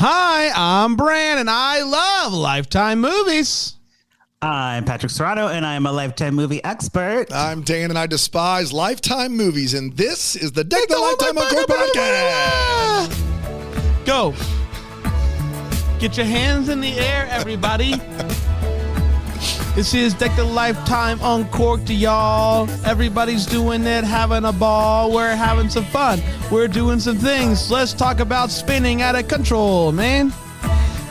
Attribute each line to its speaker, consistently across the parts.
Speaker 1: Hi, I'm Bran, and I love Lifetime movies.
Speaker 2: I'm Patrick Serrano, and I'm a Lifetime movie expert.
Speaker 3: I'm Dan, and I despise Lifetime movies, and this is the Deck the Lifetime Encore podcast.
Speaker 1: Go. Get your hands in the air, everybody. This is Deck the Lifetime Uncorked, y'all. Everybody's doing it, having a ball. We're having some fun. We're doing some things. Let's talk about spinning out of control, man.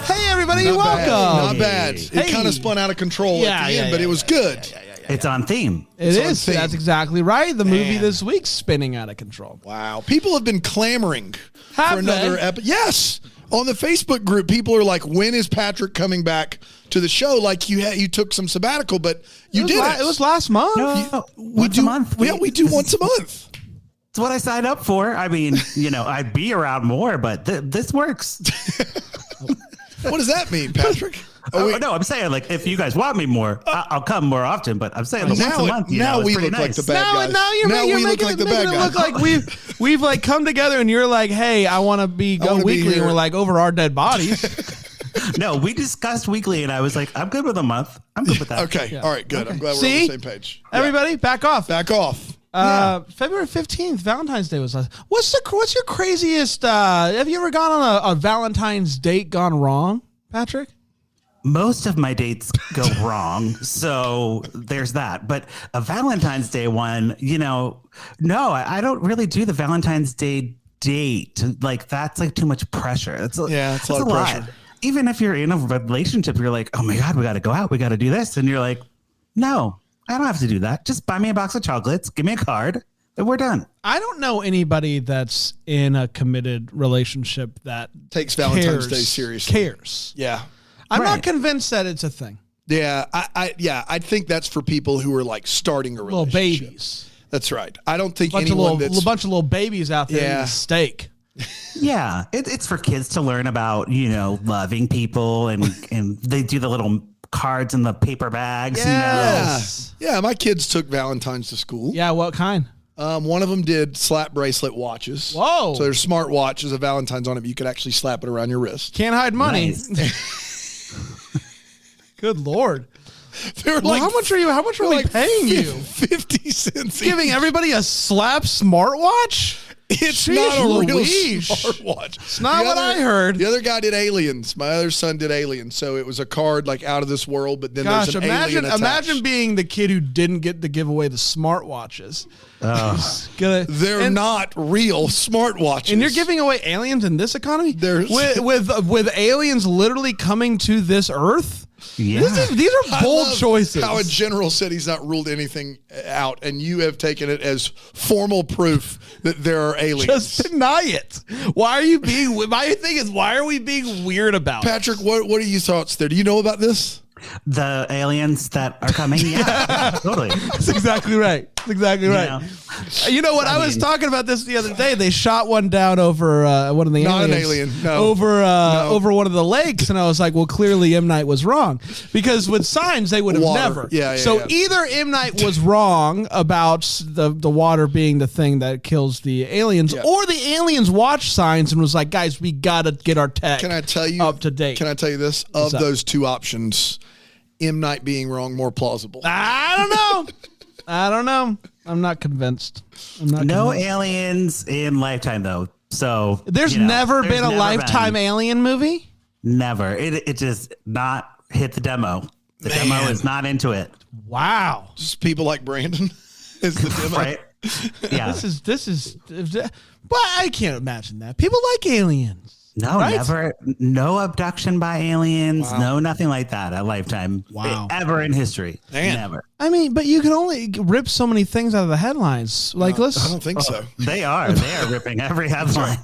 Speaker 1: Hey, everybody, welcome.
Speaker 3: Not bad. It kind of spun out of control at the end, but it was good.
Speaker 2: It's on theme.
Speaker 1: It is. That's exactly right. The movie this week's spinning out of control.
Speaker 3: Wow. People have been clamoring for another episode. Yes. On the Facebook group, people are like, when is Patrick coming back to the show? Like you took some sabbatical, but you didn't.
Speaker 1: It was last month.
Speaker 2: No, once a month.
Speaker 3: We do once a month.
Speaker 2: It's what I signed up for. I mean, I'd be around more, but this works.
Speaker 3: What does that mean, Patrick?
Speaker 2: No, I'm saying, like, if you guys want me more, I'll come more often, but I'm saying once a month,
Speaker 3: now we look like the bad guys. Now we look like the bad guys.
Speaker 1: Look like we've like come together and you're like, hey, I want to go weekly, and we're like over our dead bodies.
Speaker 2: No, we discussed weekly, and I was like, I'm good with a month. I'm good with that.
Speaker 3: Okay. Yeah. All right, good. Okay. I'm glad we're on the same page.
Speaker 1: Everybody, back off.
Speaker 3: Back off.
Speaker 1: February 15th, Valentine's Day was last. What's your craziest, have you ever gone on a Valentine's date gone wrong, Patrick?
Speaker 2: Most of my dates go wrong, so there's that. But a Valentine's Day one, no, I don't really do the Valentine's Day date. Like, that's like too much pressure. It's a lot of pressure. Even if you're in a relationship, you're like, oh my God, we got to go out. We got to do this. And you're like, no, I don't have to do that. Just buy me a box of chocolates, give me a card, and we're done.
Speaker 1: I don't know anybody that's in a committed relationship that
Speaker 3: takes Valentine's Day seriously.
Speaker 1: Cares.
Speaker 3: Yeah.
Speaker 1: I'm not convinced that it's a thing.
Speaker 3: Yeah, I think that's for people who are like starting a relationship.
Speaker 1: Little babies.
Speaker 3: That's right. I don't think
Speaker 1: a bunch of little babies out there eating steak.
Speaker 2: Yeah, it's for kids to learn about, loving people, and they do the little cards in the paper bags.
Speaker 1: Yes.
Speaker 3: Yeah, my kids took Valentine's to school.
Speaker 1: Yeah, what kind?
Speaker 3: One of them did slap bracelet watches.
Speaker 1: Whoa.
Speaker 3: So there's smart watches, a Valentine's on it, but you could actually slap it around your wrist.
Speaker 1: Can't hide money.
Speaker 2: Nice.
Speaker 1: Good Lord.
Speaker 3: They're
Speaker 1: how much are we paying you?
Speaker 3: 50 cents.
Speaker 1: Giving everybody a slap smartwatch?
Speaker 3: It's not a real smartwatch.
Speaker 1: It's not what I heard.
Speaker 3: The other guy did Aliens. My other son did Aliens. So it was a card like out of this world, but then there's an alien attached.
Speaker 1: Imagine being the kid who didn't get to give away the smartwatches.
Speaker 3: They're not real smartwatches.
Speaker 1: And you're giving away aliens in this economy? With aliens literally coming to this Earth?
Speaker 2: Yeah.
Speaker 1: These are bold choices.
Speaker 3: How a general said he's not ruled anything out, and you have taken it as formal proof that there are aliens.
Speaker 1: Just deny it. Why are you being? My thing is, why are we being weird about
Speaker 3: Patrick, what are your thoughts there? Do you know about this?
Speaker 2: The aliens that are coming? Yeah, totally.
Speaker 1: That's exactly right. That's exactly right. You know what? I was talking about this the other day. They shot one down over one of the aliens.
Speaker 3: Not an alien. No.
Speaker 1: Over one of the lakes, and I was like, well, clearly M. Night was wrong, because with signs they would have never. So either M. Night was wrong about the water being the thing that kills the aliens, or the aliens watched signs and was like, guys, we got to get our tech up to date.
Speaker 3: Can I tell you this? Of those two options, M. Night being wrong more plausible.
Speaker 1: I don't know. I'm not convinced.
Speaker 2: No aliens in Lifetime, though. So
Speaker 1: there's never been a Lifetime alien movie?
Speaker 2: Never. It just not hit the demo. The demo is not into it.
Speaker 1: Wow.
Speaker 3: Just people like Brandon is the demo.
Speaker 2: Right? Yeah.
Speaker 1: This is but I can't imagine that. People like aliens.
Speaker 2: No, never. No abduction by aliens. Wow. No, nothing like that at Lifetime.
Speaker 1: Wow.
Speaker 2: Ever in history.
Speaker 3: Man.
Speaker 2: Never.
Speaker 1: I mean, but you can only rip so many things out of the headlines. Like, I
Speaker 3: don't think so.
Speaker 2: They are ripping every headline.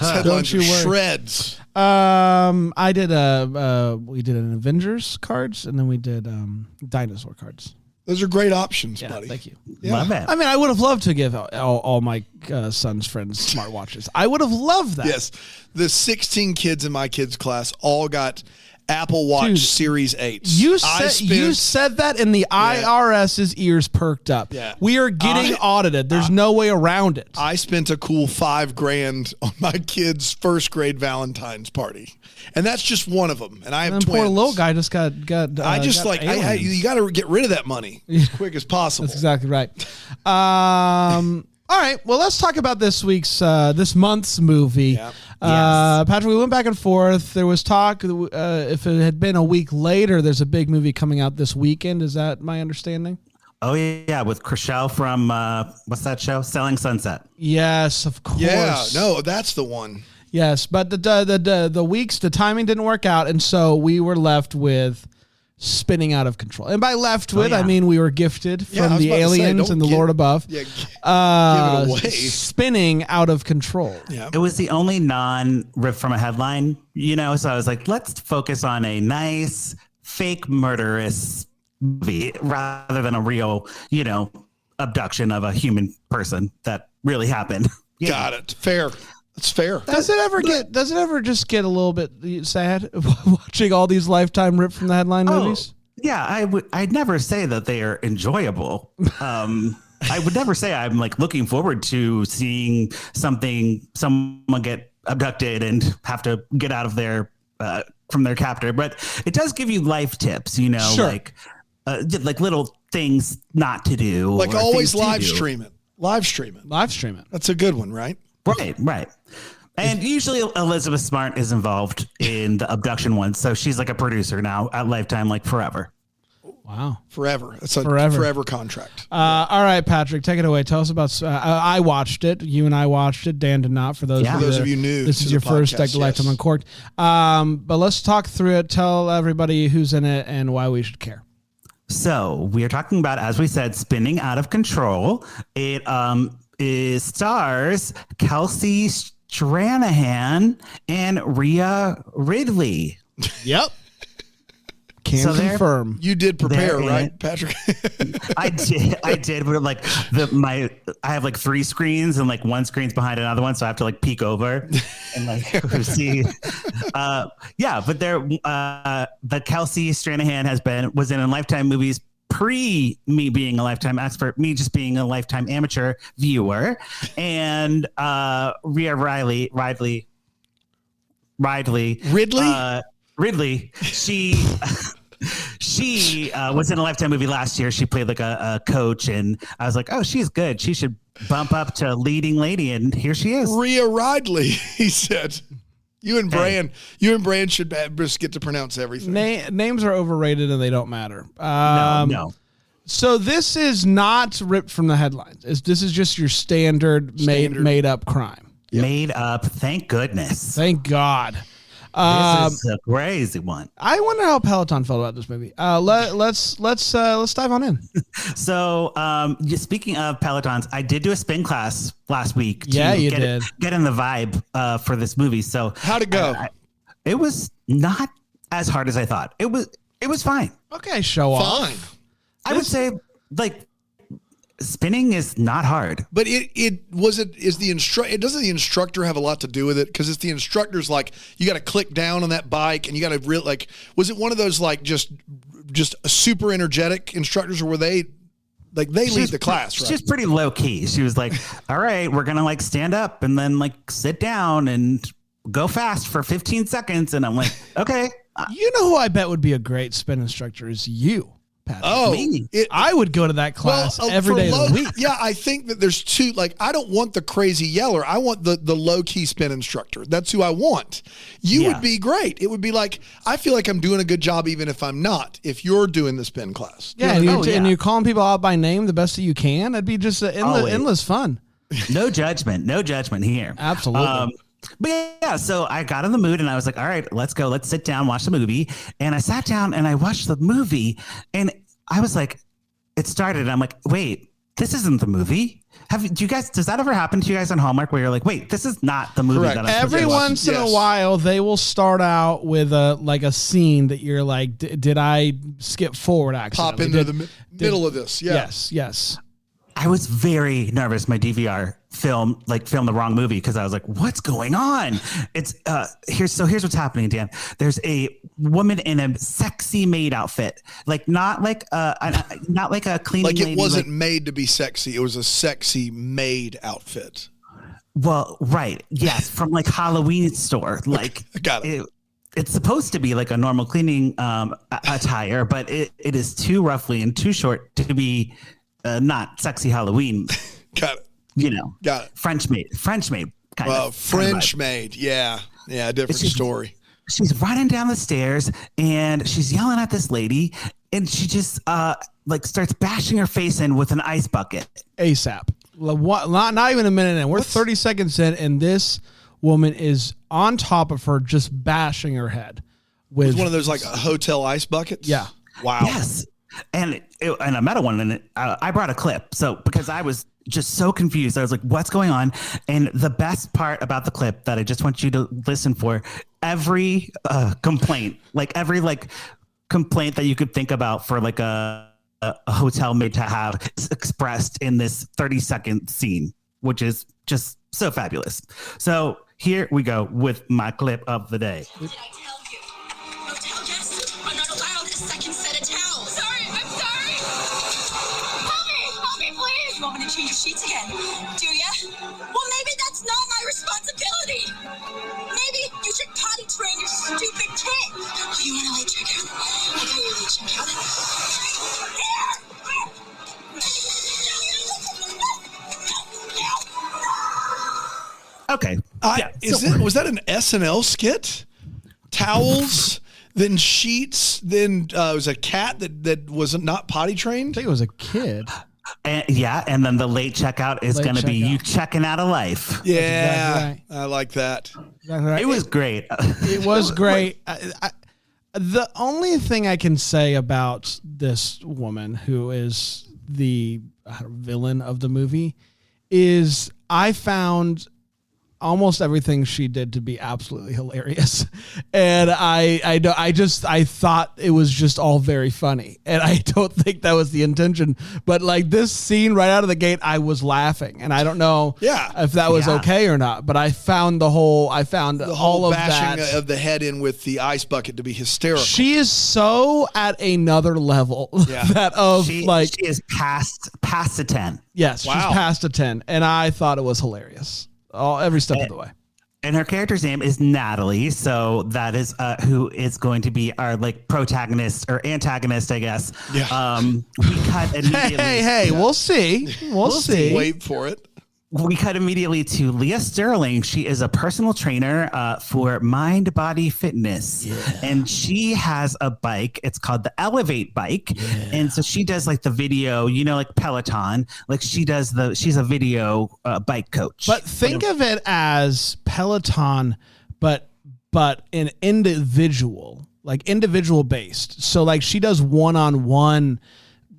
Speaker 3: Don't you worry. Shreds.
Speaker 1: I did we did an Avengers cards, and then we did dinosaur cards.
Speaker 3: Those are great options, buddy.
Speaker 1: Thank you.
Speaker 3: Yeah.
Speaker 2: Love it.
Speaker 1: I mean, I would have loved to give all my son's friends smartwatches. I would have loved that.
Speaker 3: Yes. The 16 kids in my kids' class all got Apple Watch
Speaker 1: Dude,
Speaker 3: Series 8.
Speaker 1: You said that, and the IRS's ears perked up.
Speaker 3: Yeah.
Speaker 1: We are getting audited. There's no way around it.
Speaker 3: I spent a cool $5,000 on my kid's first grade Valentine's party, and that's just one of them. And I have twins.
Speaker 1: Poor little guy just got.
Speaker 3: I just
Speaker 1: got
Speaker 3: you got to get rid of that money as quick as possible.
Speaker 1: That's exactly right. All right. Well, let's talk about this month's movie.
Speaker 3: Yeah.
Speaker 1: Patrick, we went back and forth. There was talk if it had been a week later, there's a big movie coming out this weekend. Is that my understanding?
Speaker 2: Oh, yeah, with Chriselle from, what's that show? Selling Sunset.
Speaker 1: Yes, of course.
Speaker 3: Yeah, no, that's the one.
Speaker 1: Yes, but the timing didn't work out, and so we were left with Spinning Out of Control. And by left with, I mean we were gifted from the aliens and the Lord above. Yeah, give it away. Spinning Out of Control.
Speaker 2: Yeah. It was the only non-rip from a headline, so I was like, let's focus on a nice, fake, murderous movie rather than a real, abduction of a human person that really happened.
Speaker 3: Got it. Fair. It's fair.
Speaker 1: Does it ever just get a little bit sad watching all these Lifetime rip from the headline movies?
Speaker 2: Yeah, I'd never say that they are enjoyable. I would never say I'm like looking forward to seeing someone get abducted and have to get out of their from their captor, but it does give you life tips, sure. like little things not to do.
Speaker 3: Like always live stream it. Live stream it. That's a good one, right?
Speaker 2: Right. And usually Elizabeth Smart is involved in the abduction ones. So she's like a producer now at Lifetime, like forever.
Speaker 1: Wow.
Speaker 3: Forever. It's a forever contract.
Speaker 1: All right, Patrick, take it away. Tell us about, I watched it. You and I watched it. Dan did not. For those
Speaker 3: of you new,
Speaker 1: this is your first Deck the Lifetime Uncorked. But let's talk through it. Tell everybody who's in it and why we should care.
Speaker 2: So we are talking about, as we said, Spinning Out of Control. It stars Kelsey Stranahan and Rhea Ridley.
Speaker 1: Yep. Can confirm.
Speaker 3: You did prepare, right, Patrick?
Speaker 2: I did. But like I have like 3 screens and like one screen's behind another one, so I have to like peek over and like see. But the Kelsey Stranahan was in Lifetime movies pre me being a Lifetime expert, me just being a Lifetime amateur viewer, and Rhea Ridley. She was in a Lifetime movie last year. She played like a coach, and I was like, oh, she's good. She should bump up to leading lady, and here she is.
Speaker 3: Rhea Ridley, he said. You and Bran should just get to pronounce everything.
Speaker 1: Names are overrated and they don't matter.
Speaker 2: No.
Speaker 1: So this is not ripped from the headlines. This is just your standard. made up crime.
Speaker 2: Yep. Made up. Thank goodness.
Speaker 1: Thank God.
Speaker 2: This is a crazy one.
Speaker 1: I wonder how Peloton felt about this movie. Let's dive on in.
Speaker 2: So, speaking of Pelotons, I did do a spin class last week.
Speaker 1: Yeah, you did.
Speaker 2: Get in the vibe for this movie. So
Speaker 3: how'd it go?
Speaker 2: It was not as hard as I thought. It was fine.
Speaker 1: Okay, show off.
Speaker 3: Fine.
Speaker 2: I would say like spinning is not hard.
Speaker 3: But doesn't the instructor have a lot to do with it? Because it's the instructor's like, you got to click down on that bike and you got to was it one of those like just super energetic instructors, or were they like lead the class, right?
Speaker 2: She's pretty low key. She was like, all right, we're going to like stand up and then like sit down and go fast for 15 seconds. And I'm like, okay.
Speaker 1: You know who I bet would be a great spin instructor is you. Patrick.
Speaker 3: Oh,
Speaker 1: I would go to that class every day of the week.
Speaker 3: Yeah, I think that there's two. Like, I don't want the crazy yeller. I want the low key spin instructor. That's who I want. You would be great. It would be like, I feel like I'm doing a good job even if I'm not. If you're doing the spin class,
Speaker 1: and you're calling people out by name the best that you can. It'd be just endless fun.
Speaker 2: No judgment here.
Speaker 1: Absolutely.
Speaker 2: But yeah, so I got in the mood and I was like, all right, let's go. Let's sit down, watch the movie. And I sat down and I watched the movie and I was like, it started. And I'm like, wait, this isn't the movie. Does that ever happen to you guys on Hallmark where you're like, wait, this is not the movie?
Speaker 3: Correct.
Speaker 2: That I'm
Speaker 1: Every once in a while, they will start out with a scene that you're like, did I skip forward accidentally?
Speaker 3: Pop into the middle of this. Yeah.
Speaker 1: Yes.
Speaker 2: I was very nervous. My DVR film the wrong movie because I was like, what's going on? It's here's what's happening, Dan. There's a woman in a sexy maid outfit, like not like a cleaning
Speaker 3: like it
Speaker 2: lady,
Speaker 3: wasn't made to be sexy. It was a sexy maid outfit.
Speaker 2: Well, right. Yes. From like Halloween store. Like
Speaker 3: got it.
Speaker 2: It's supposed to be like a normal cleaning attire, but it is too roughly and too short to be not sexy Halloween.
Speaker 3: Got it.
Speaker 2: You know,
Speaker 3: got it.
Speaker 2: French maid.
Speaker 3: French maid. Yeah. Different story.
Speaker 2: She's running down the stairs and she's yelling at this lady, and she just starts bashing her face in with an ice bucket
Speaker 1: ASAP. Not even a minute in. We're 30 seconds in, and this woman is on top of her, just bashing her head with
Speaker 3: one of those like hotel ice buckets.
Speaker 1: Yeah.
Speaker 3: Wow.
Speaker 2: Yes. And I met one, and I brought a clip. So because I was just so confused, I was like, "What's going on?" And the best part about the clip that I just want you to listen for: every complaint, every complaint that you could think about for like a hotel maid to have is expressed in this 30-second scene, which is just so fabulous. So here we go with my clip of the day.
Speaker 4: Did I tell you? Hotel guests are not allowed a second set of towels. Sorry, I'm sorry. Help me, please. You want me to change your sheets again? Do ya? Well, maybe that's not my responsibility. Maybe you should potty train your stupid kid. Oh, you want a late checkout? I got your late checkout.
Speaker 2: Okay.
Speaker 3: Was that an SNL skit? Towels, then sheets, then it was a cat that was not potty trained.
Speaker 1: I think it was a kid.
Speaker 2: And then the late checkout is going to be you checking out of life.
Speaker 3: Yeah,
Speaker 1: exactly right.
Speaker 3: I like that.
Speaker 1: Exactly right.
Speaker 2: It was great.
Speaker 1: It was great. The only thing I can say about this woman, who is the villain of the movie, is I found almost everything she did to be absolutely hilarious. And I thought it was just all very funny. And I don't think that was the intention. But like this scene right out of the gate, I was laughing. And I don't know if that was okay or not. But I found all of
Speaker 3: bashing
Speaker 1: that
Speaker 3: of the head in with the ice bucket to be hysterical.
Speaker 1: She is so at another level she
Speaker 2: is past a 10.
Speaker 1: Yes,
Speaker 3: wow.
Speaker 1: She's past a 10. And I thought it was hilarious. Every step of the way.
Speaker 2: And her character's name is Natalie, so that is who is going to be our protagonist or antagonist, I guess.
Speaker 3: Yeah.
Speaker 2: We cut immediately.
Speaker 1: Hey, we'll see. We'll see.
Speaker 3: Wait for it.
Speaker 2: We cut immediately to Leah Sterling. She is a personal trainer for Mind Body Fitness. And she has a bike. It's called the Elevate bike. And so she does the video, like Peloton. She's a video bike coach.
Speaker 1: But think of it as Peloton, but an individual, individual based. So she does one-on-one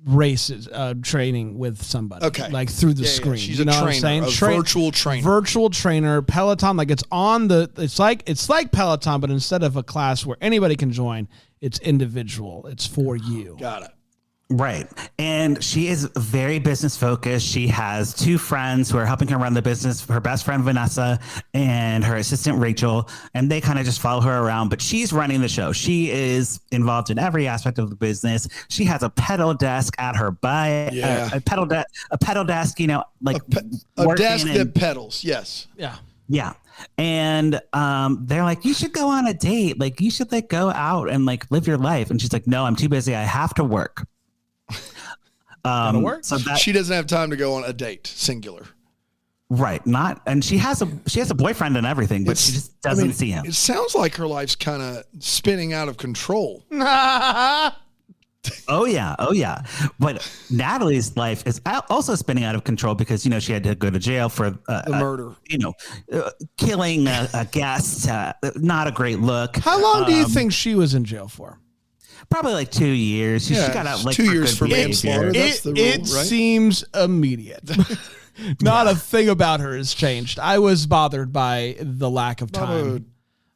Speaker 1: races training with somebody through the screen.
Speaker 3: She's a trainer, virtual trainer.
Speaker 1: Virtual trainer. Peloton, it's like Peloton, but instead of a class where anybody can join, it's individual. It's for you.
Speaker 3: Got it.
Speaker 2: Right. And she is very business focused. She has two friends who are helping her run the business, her best friend, Vanessa, and her assistant, Rachel. And they kind of just follow her around, but she's running the show. She is involved in every aspect of the business. She has a pedal desk at her bike, a pedal desk,
Speaker 3: a desk that pedals. Yes.
Speaker 1: Yeah.
Speaker 2: Yeah. And they're like, you should go on a date. You should go out and live your life. And she's like, no, I'm too busy. I have to work.
Speaker 3: So she doesn't have time to go on a date, singular.
Speaker 2: Right. And she has a boyfriend and everything, but she just doesn't see him.
Speaker 3: It sounds like her life's kind of spinning out of control.
Speaker 2: Oh yeah. But Natalie's life is also spinning out of control because, she had to go to jail for
Speaker 3: the murder,
Speaker 2: killing a guest. Not a great look.
Speaker 1: How long do you think she was in jail for?
Speaker 2: Probably 2 years. She got out
Speaker 3: 2 years for manslaughter. That's the rule,
Speaker 1: it
Speaker 3: right?
Speaker 1: seems immediate. Not a thing about her has changed. I was bothered by the lack of time.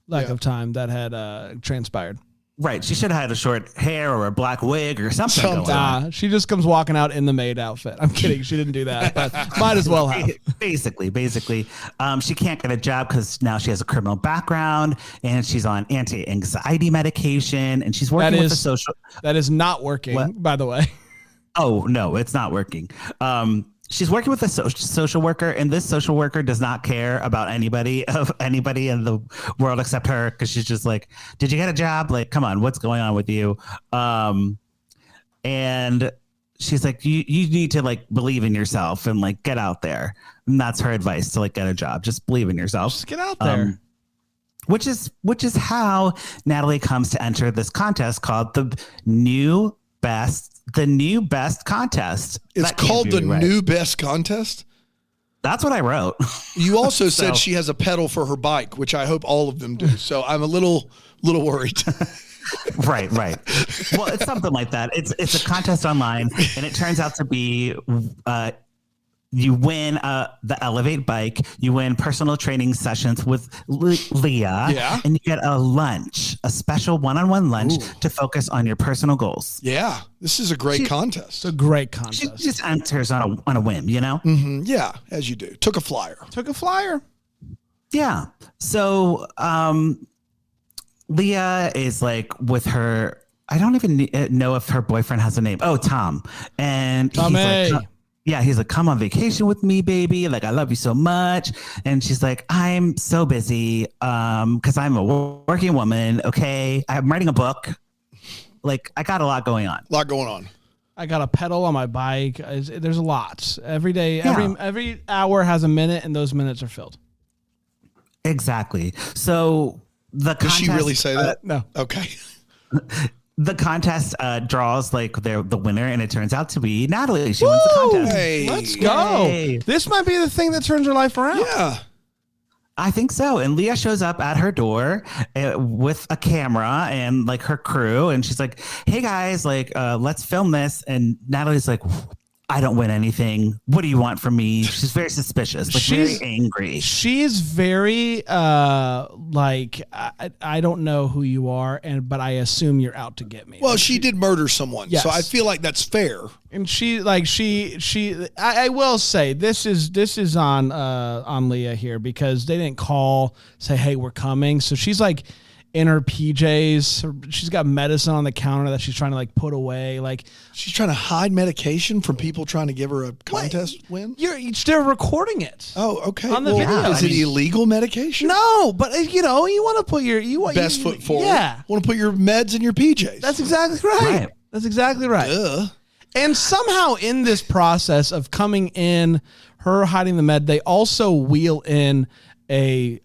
Speaker 1: Of time that had transpired.
Speaker 2: Right. She should have had a short hair or a black wig or something going on.
Speaker 1: Nah, she just comes walking out in the maid outfit. I'm kidding. She didn't do that, but might as well have.
Speaker 2: Basically, she can't get a job because now she has a criminal background and she's on anti-anxiety medication and she's working with a social.
Speaker 1: That is not working, by the way.
Speaker 2: Oh no, it's not working. She's working with a social worker, and this social worker does not care about anybody in the world except her, because she's just like, "Did you get a job? Like, come on, what's going on with you?" And she's like, "You need to like believe in yourself and like get out there." And that's her advice, to like get a job. Just believe in yourself.
Speaker 1: Just get out there.
Speaker 2: Which is how Natalie comes to enter this contest called the New Best Contest.
Speaker 3: It's called the New Best Contest?
Speaker 2: That's what I wrote.
Speaker 3: You also said she has a pedal for her bike, which I hope all of them do. So I'm a little worried.
Speaker 2: Right. Well, it's something like that. It's a contest online, and it turns out to be you win the Elevate bike, you win personal training sessions with Leah, and you get a lunch, a special one-on-one lunch to focus on your personal goals.
Speaker 3: Yeah, this is a great contest.
Speaker 1: It's a great contest.
Speaker 2: She just enters on a whim, you know?
Speaker 3: Mm-hmm. Yeah, as you do. Took a flyer.
Speaker 2: Yeah. So Leah is like with her, I don't even know if her boyfriend has a name. Oh, Tom. And he's like, he's like, "Come on vacation with me, baby. Like, I love you so much." And she's like, "I'm so busy because I'm a working woman. Okay, I'm writing a book. Like, I got a lot going on."
Speaker 1: I got a pedal on my bike. There's a lot. Every day, every hour has a minute, and those minutes are filled.
Speaker 2: Exactly. So the
Speaker 3: Does she really say that?
Speaker 1: No.
Speaker 3: Okay.
Speaker 2: The contest draws like the winner, and it turns out to be Natalie. She wins the contest.
Speaker 3: Hey.
Speaker 1: Let's go.
Speaker 2: Yay.
Speaker 1: This might be the thing that turns her life around.
Speaker 3: Yeah.
Speaker 2: I think so. And Leah shows up at her door with a camera and like her crew. And she's like, "Hey guys, like, let's film this." And Natalie's like, "I don't win anything. What do you want from me?" She's very suspicious, like very angry.
Speaker 1: She's very like, I don't know who you are, but I assume you're out to get me.
Speaker 3: Well, she did murder someone,
Speaker 1: yes.
Speaker 3: so I feel like that's fair.
Speaker 1: And I will say this is on Leah here, because they didn't say, "Hey, we're coming." So she's like in her PJs. She's got medicine on the counter that she's trying to like put away. Like,
Speaker 3: she's trying to hide medication from people trying to give her a contest win.
Speaker 1: They're recording it.
Speaker 3: Oh, okay.
Speaker 1: On the video.
Speaker 3: Is it illegal medication?
Speaker 1: No, but you want to put your
Speaker 3: best foot forward.
Speaker 1: Yeah,
Speaker 3: want to put your meds in your PJs.
Speaker 1: That's exactly right. That's exactly right.
Speaker 3: Duh.
Speaker 1: And somehow in this process of coming in, her hiding the med, they also wheel in a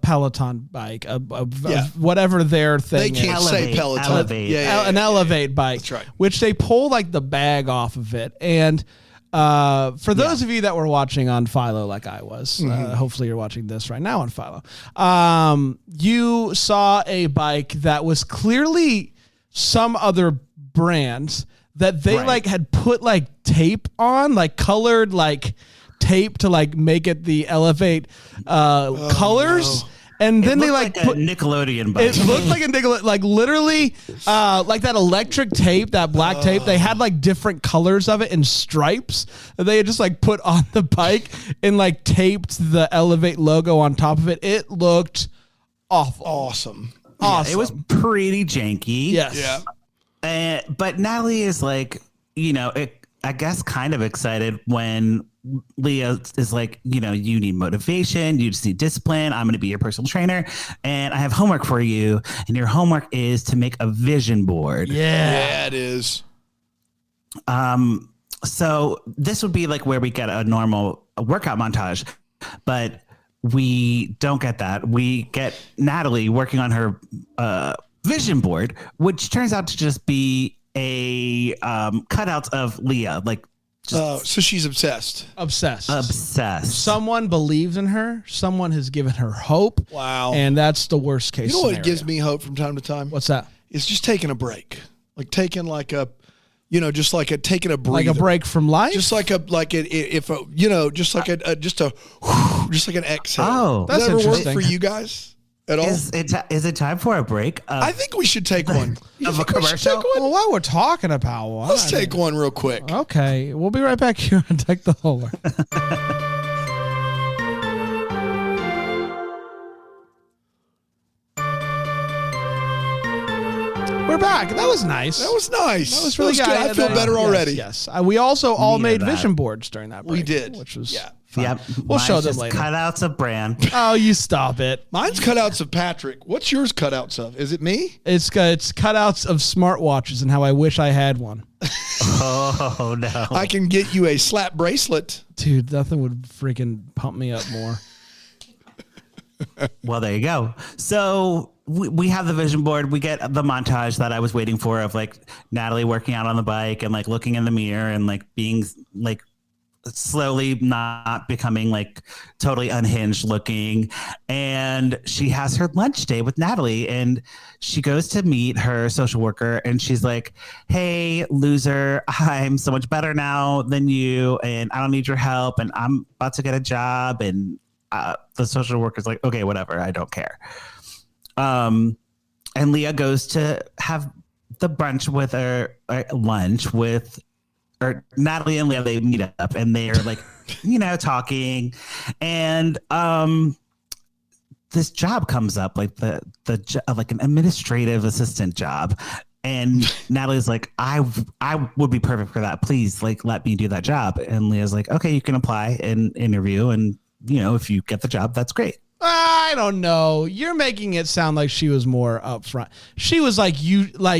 Speaker 1: Peloton bike, whatever their thing
Speaker 3: is. They can't say Peloton.
Speaker 2: Elevate.
Speaker 1: An Elevate bike.
Speaker 3: That's right.
Speaker 1: Which they pull like the bag off of it. And for those of you that were watching on Philo like I was, hopefully you're watching this right now on Philo, you saw a bike that was clearly some other brand that they like had put like tape on, like colored like tape to like make it the Elevate colors.
Speaker 3: No.
Speaker 1: And then they
Speaker 2: like
Speaker 1: put
Speaker 2: a Nickelodeon bike.
Speaker 1: It looked like a Nickelodeon, like literally like that electric tape, that black tape. They had like different colors of it in stripes that they had just like put on the bike and like taped the Elevate logo on top of it. It looked awful.
Speaker 3: Awesome.
Speaker 2: Yeah, it was pretty janky.
Speaker 1: Yes.
Speaker 3: Yeah.
Speaker 2: But Natalie is like, I guess kind of excited when Leah is like, you need motivation, you just need discipline. I'm going to be your personal trainer, and I have homework for you. And your homework is to make a vision board.
Speaker 3: Yeah, it is.
Speaker 2: So this would be like where we get a normal workout montage, but we don't get that. We get Natalie working on her vision board, which turns out to just be a cutout of Leah. Like,
Speaker 3: so she's obsessed.
Speaker 1: Someone believes in her. Someone has given her hope.
Speaker 3: Wow.
Speaker 1: And that's the worst case
Speaker 3: scenario.
Speaker 1: What
Speaker 3: gives me hope from time to time?
Speaker 1: What's that?
Speaker 3: It's just taking a break. Like taking like a, just like taking a breather.
Speaker 1: Like a break from life?
Speaker 3: Just like an exhale.
Speaker 2: Oh,
Speaker 3: Does that ever work for you guys? at all?
Speaker 2: Is it time for a break?
Speaker 3: I think we should take one. You
Speaker 2: Of a
Speaker 3: think we should
Speaker 2: commercial?
Speaker 3: take one?
Speaker 1: Well, while we're talking about one,
Speaker 3: Let's take one real quick.
Speaker 1: Okay, we'll be right back here on Deck the Hole. We're back. That was nice.
Speaker 3: That was nice.
Speaker 1: That was really good.
Speaker 3: I feel better already.
Speaker 1: Yes. We also all
Speaker 2: Needed
Speaker 1: made
Speaker 2: that.
Speaker 1: vision boards during that break.
Speaker 3: We did.
Speaker 1: Which was
Speaker 3: Yeah.
Speaker 1: fun.
Speaker 2: Yep.
Speaker 1: We'll show
Speaker 2: Mine's
Speaker 1: them
Speaker 2: just
Speaker 1: later.
Speaker 2: Cutouts of brand.
Speaker 1: Oh, you stop it.
Speaker 3: Mine's cutouts of Patrick. What's yours cutouts of? Is it me?
Speaker 1: It's cutouts of smartwatches and how I wish I had one.
Speaker 2: Oh no.
Speaker 3: I can get you a slap bracelet.
Speaker 1: Dude, nothing would freaking pump me up more.
Speaker 2: Well, there you go. So we have the vision board. We get the montage that I was waiting for of like Natalie working out on the bike and like looking in the mirror and like being like slowly not becoming like totally unhinged looking. And she has her lunch day with Natalie and she goes to meet her social worker and she's like, hey, loser, I'm so much better now than you and I don't need your help and I'm about to get a job. And the social worker's like, okay, whatever, I don't care. And Leah goes to have the brunch with her, lunch with, or Natalie and Leah, they meet up and they're like, talking. And this job comes up, like like an administrative assistant job. And Natalie's like, I would be perfect for that. Please, like, let me do that job. And Leah's like, okay, you can apply and interview. And, if you get the job, that's great.
Speaker 1: I don't know. You're making it sound like she was more upfront. She was like,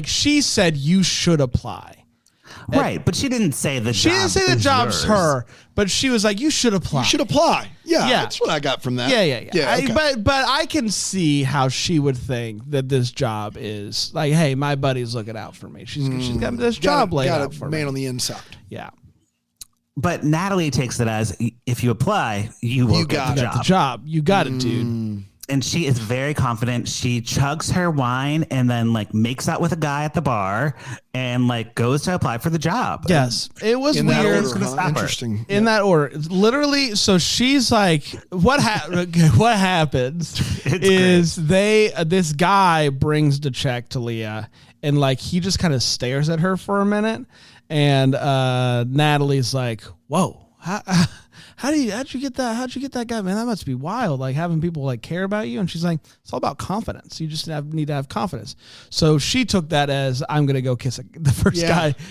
Speaker 1: she said you should apply.
Speaker 2: Right. But she didn't say the job.
Speaker 1: She didn't say the job's her, but she was like, you should apply.
Speaker 3: You should apply. Yeah.
Speaker 1: Yeah.
Speaker 3: That's what I got from that.
Speaker 1: Yeah.
Speaker 3: Okay.
Speaker 1: But I can see how she would think that this job is like, hey, my buddy's looking out for me. She's got this job laid out for me.
Speaker 3: Man on the inside.
Speaker 1: Yeah.
Speaker 2: But Natalie takes it as if you apply, you will get the job.
Speaker 1: The job. You got it, dude.
Speaker 2: And she is very confident. She chugs her wine and then like makes out with a guy at the bar and like goes to apply for the job.
Speaker 1: Yes. It was
Speaker 3: In
Speaker 1: weird.
Speaker 3: that order, huh? Interesting.
Speaker 1: In that order. Literally, so she's like, what happens is this guy brings the check to Leah and like he just kind of stares at her for a minute. And Natalie's like, whoa, how'd you get that? How'd you get that guy, man? That must be wild. Like having people like care about you. And she's like, it's all about confidence. You just need to have confidence. So she took that as I'm going to go kiss the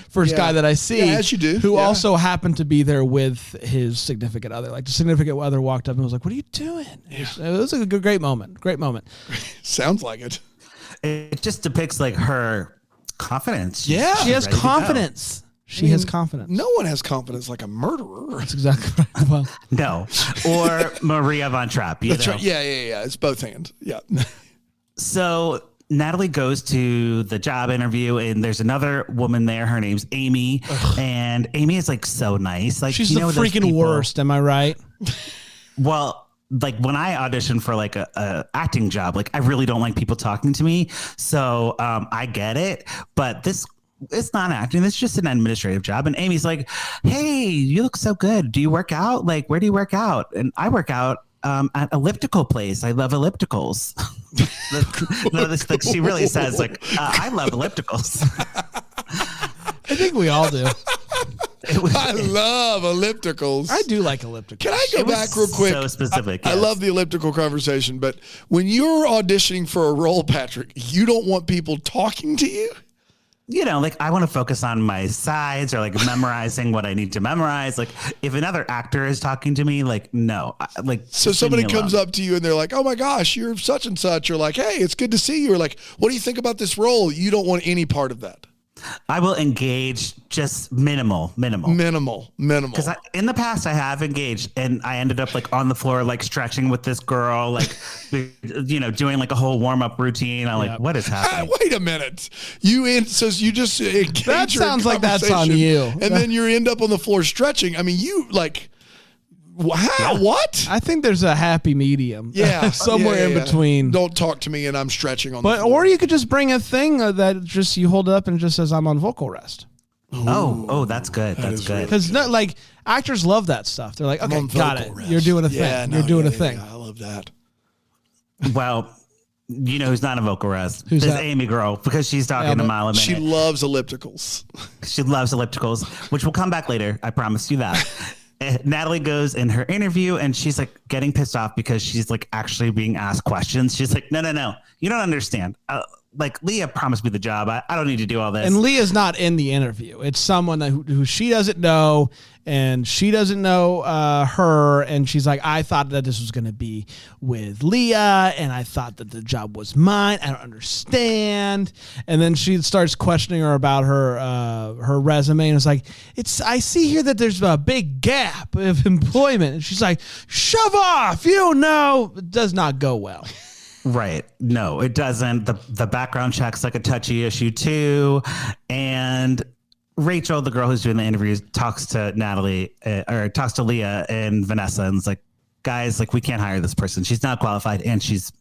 Speaker 1: first guy that I see.
Speaker 3: Yeah, as you do.
Speaker 1: Who also happened to be there with his significant other. Like the significant other walked up and was like, what are you doing? Yeah. It was a great moment. Great moment.
Speaker 3: Sounds like it.
Speaker 2: It just depicts like her confidence.
Speaker 1: She has confidence. She has confidence.
Speaker 3: No one has confidence like a murderer.
Speaker 1: That's exactly right. Well,
Speaker 2: No. Or Maria von Trapp.
Speaker 3: That's right. Yeah. It's both hands. Yeah.
Speaker 2: So Natalie goes to the job interview and there's another woman there. Her name's Amy. Ugh. And Amy is like so nice. Like
Speaker 1: she's the freaking worst. Am I right?
Speaker 2: Well, like when I audition for like a acting job, like I really don't like people talking to me. So I get it. But it's not acting. It's just an administrative job. And Amy's like, hey, you look so good. Do you work out? Like, where do you work out? And I work out at elliptical place. I love ellipticals. Like she really says like, I love ellipticals.
Speaker 1: I think we all do.
Speaker 3: I love ellipticals.
Speaker 1: I do like ellipticals.
Speaker 3: Can I go back real quick?
Speaker 2: So specific.
Speaker 3: I love the elliptical conversation, but when you're auditioning for a role, Patrick, you don't want people talking to you?
Speaker 2: Like I want to focus on my sides or like memorizing what I need to memorize. Like if another actor is talking to me, like, no, like,
Speaker 3: so somebody comes up to you and they're like, oh my gosh, you're such and such. You're like, hey, it's good to see you. Or like, what do you think about this role? You don't want any part of that.
Speaker 2: I will engage just minimal. Because in the past I have engaged and I ended up like on the floor, like stretching with this girl, like, doing like a whole warm up routine. I'm like, what is happening?
Speaker 3: Wait a minute. So you just engage.
Speaker 1: That sounds like that's on you.
Speaker 3: And then you end up on the floor stretching. I mean, you like, wow, what?
Speaker 1: I think there's a happy medium.
Speaker 3: Yeah.
Speaker 1: Somewhere in between.
Speaker 3: Don't talk to me and I'm stretching on the floor.
Speaker 1: Or you could just bring a thing that just you hold up and it just says I'm on vocal rest.
Speaker 2: Oh, that's good. That's good.
Speaker 1: Because like actors love that stuff. They're like, okay, got it.
Speaker 3: Rest.
Speaker 1: You're doing a thing. You're doing a thing.
Speaker 3: Yeah, I love that.
Speaker 2: Well, You know who's not a vocal rest?
Speaker 1: Who's
Speaker 2: this
Speaker 1: that?
Speaker 2: Amy girl, because she's talking a mile a minute.
Speaker 3: She loves ellipticals.
Speaker 2: She loves ellipticals, which will come back later. I promise you that. Natalie goes in her interview and she's like getting pissed off because she's like actually being asked questions. She's like, no. You don't understand. Like Leah promised me the job. I don't need to do all this.
Speaker 1: And Leah's not in the interview. It's someone who she doesn't know, and she doesn't know her. And she's like, I thought that this was going to be with Leah, and I thought that the job was mine. I don't understand. And then she starts questioning her about her resume, and it's like, I see here that there's a big gap of employment. And she's like, shove off. You don't know. It does not go well.
Speaker 2: Right. No, it doesn't. The background check's like a touchy issue too. And Rachel, the girl who's doing the interviews, talks to Leah and Vanessa and is like, guys, like we can't hire this person. She's not qualified and she's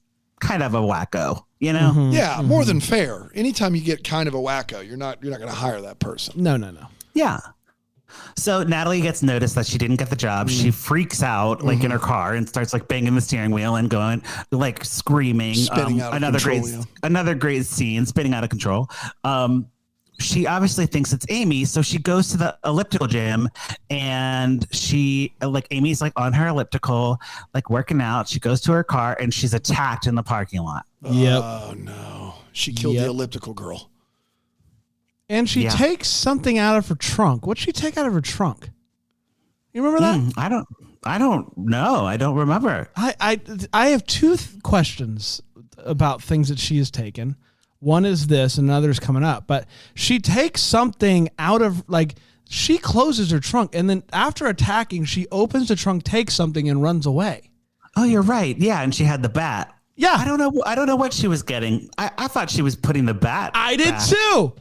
Speaker 2: kind of a wacko, you know?
Speaker 1: Mm-hmm.
Speaker 3: Yeah, more than fair. Anytime you get kind of a wacko, you're not going to hire that person.
Speaker 1: No.
Speaker 2: Yeah. So Natalie gets noticed that she didn't get the job. She freaks out like in her car and starts like banging the steering wheel and going like screaming.
Speaker 3: Spinning out of control,
Speaker 2: another great scene, spinning out of control. She obviously thinks it's Amy, so she goes to the elliptical gym and Amy's like on her elliptical, like working out. She goes to her car and she's attacked in the parking lot.
Speaker 1: Yep.
Speaker 3: Oh no, she killed the elliptical girl.
Speaker 1: And she takes something out of her trunk. What'd she take out of her trunk? You remember that?
Speaker 2: I don't know. I don't remember.
Speaker 1: I have two questions about things that she has taken. One is this, and another is coming up. But she takes something out of, like, she closes her trunk, and then after attacking, she opens the trunk, takes something, and runs away.
Speaker 2: Oh, you're right. Yeah, and she had the bat.
Speaker 1: Yeah.
Speaker 2: I don't know what she was getting. I thought she was putting the bat.
Speaker 1: I did too.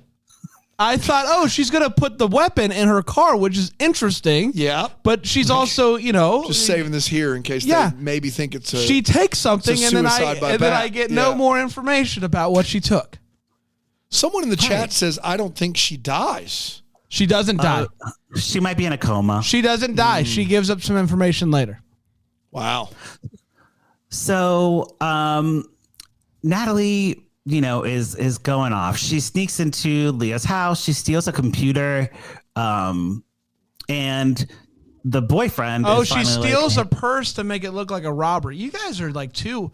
Speaker 1: I thought, she's going to put the weapon in her car, which is interesting.
Speaker 3: Yeah.
Speaker 1: But she's also,
Speaker 3: just saving this here in case they maybe think it's
Speaker 1: she takes something and then I get no more information about what she took.
Speaker 3: Someone in the chat says, I don't think she dies.
Speaker 1: She doesn't die.
Speaker 2: She might be in a coma.
Speaker 1: She doesn't die. She gives up some information later.
Speaker 3: Wow.
Speaker 2: So, Natalie, is going off. She sneaks into Leah's house. She steals a computer. And the boyfriend.
Speaker 1: She steals a purse to make it look like a robbery. You guys are like You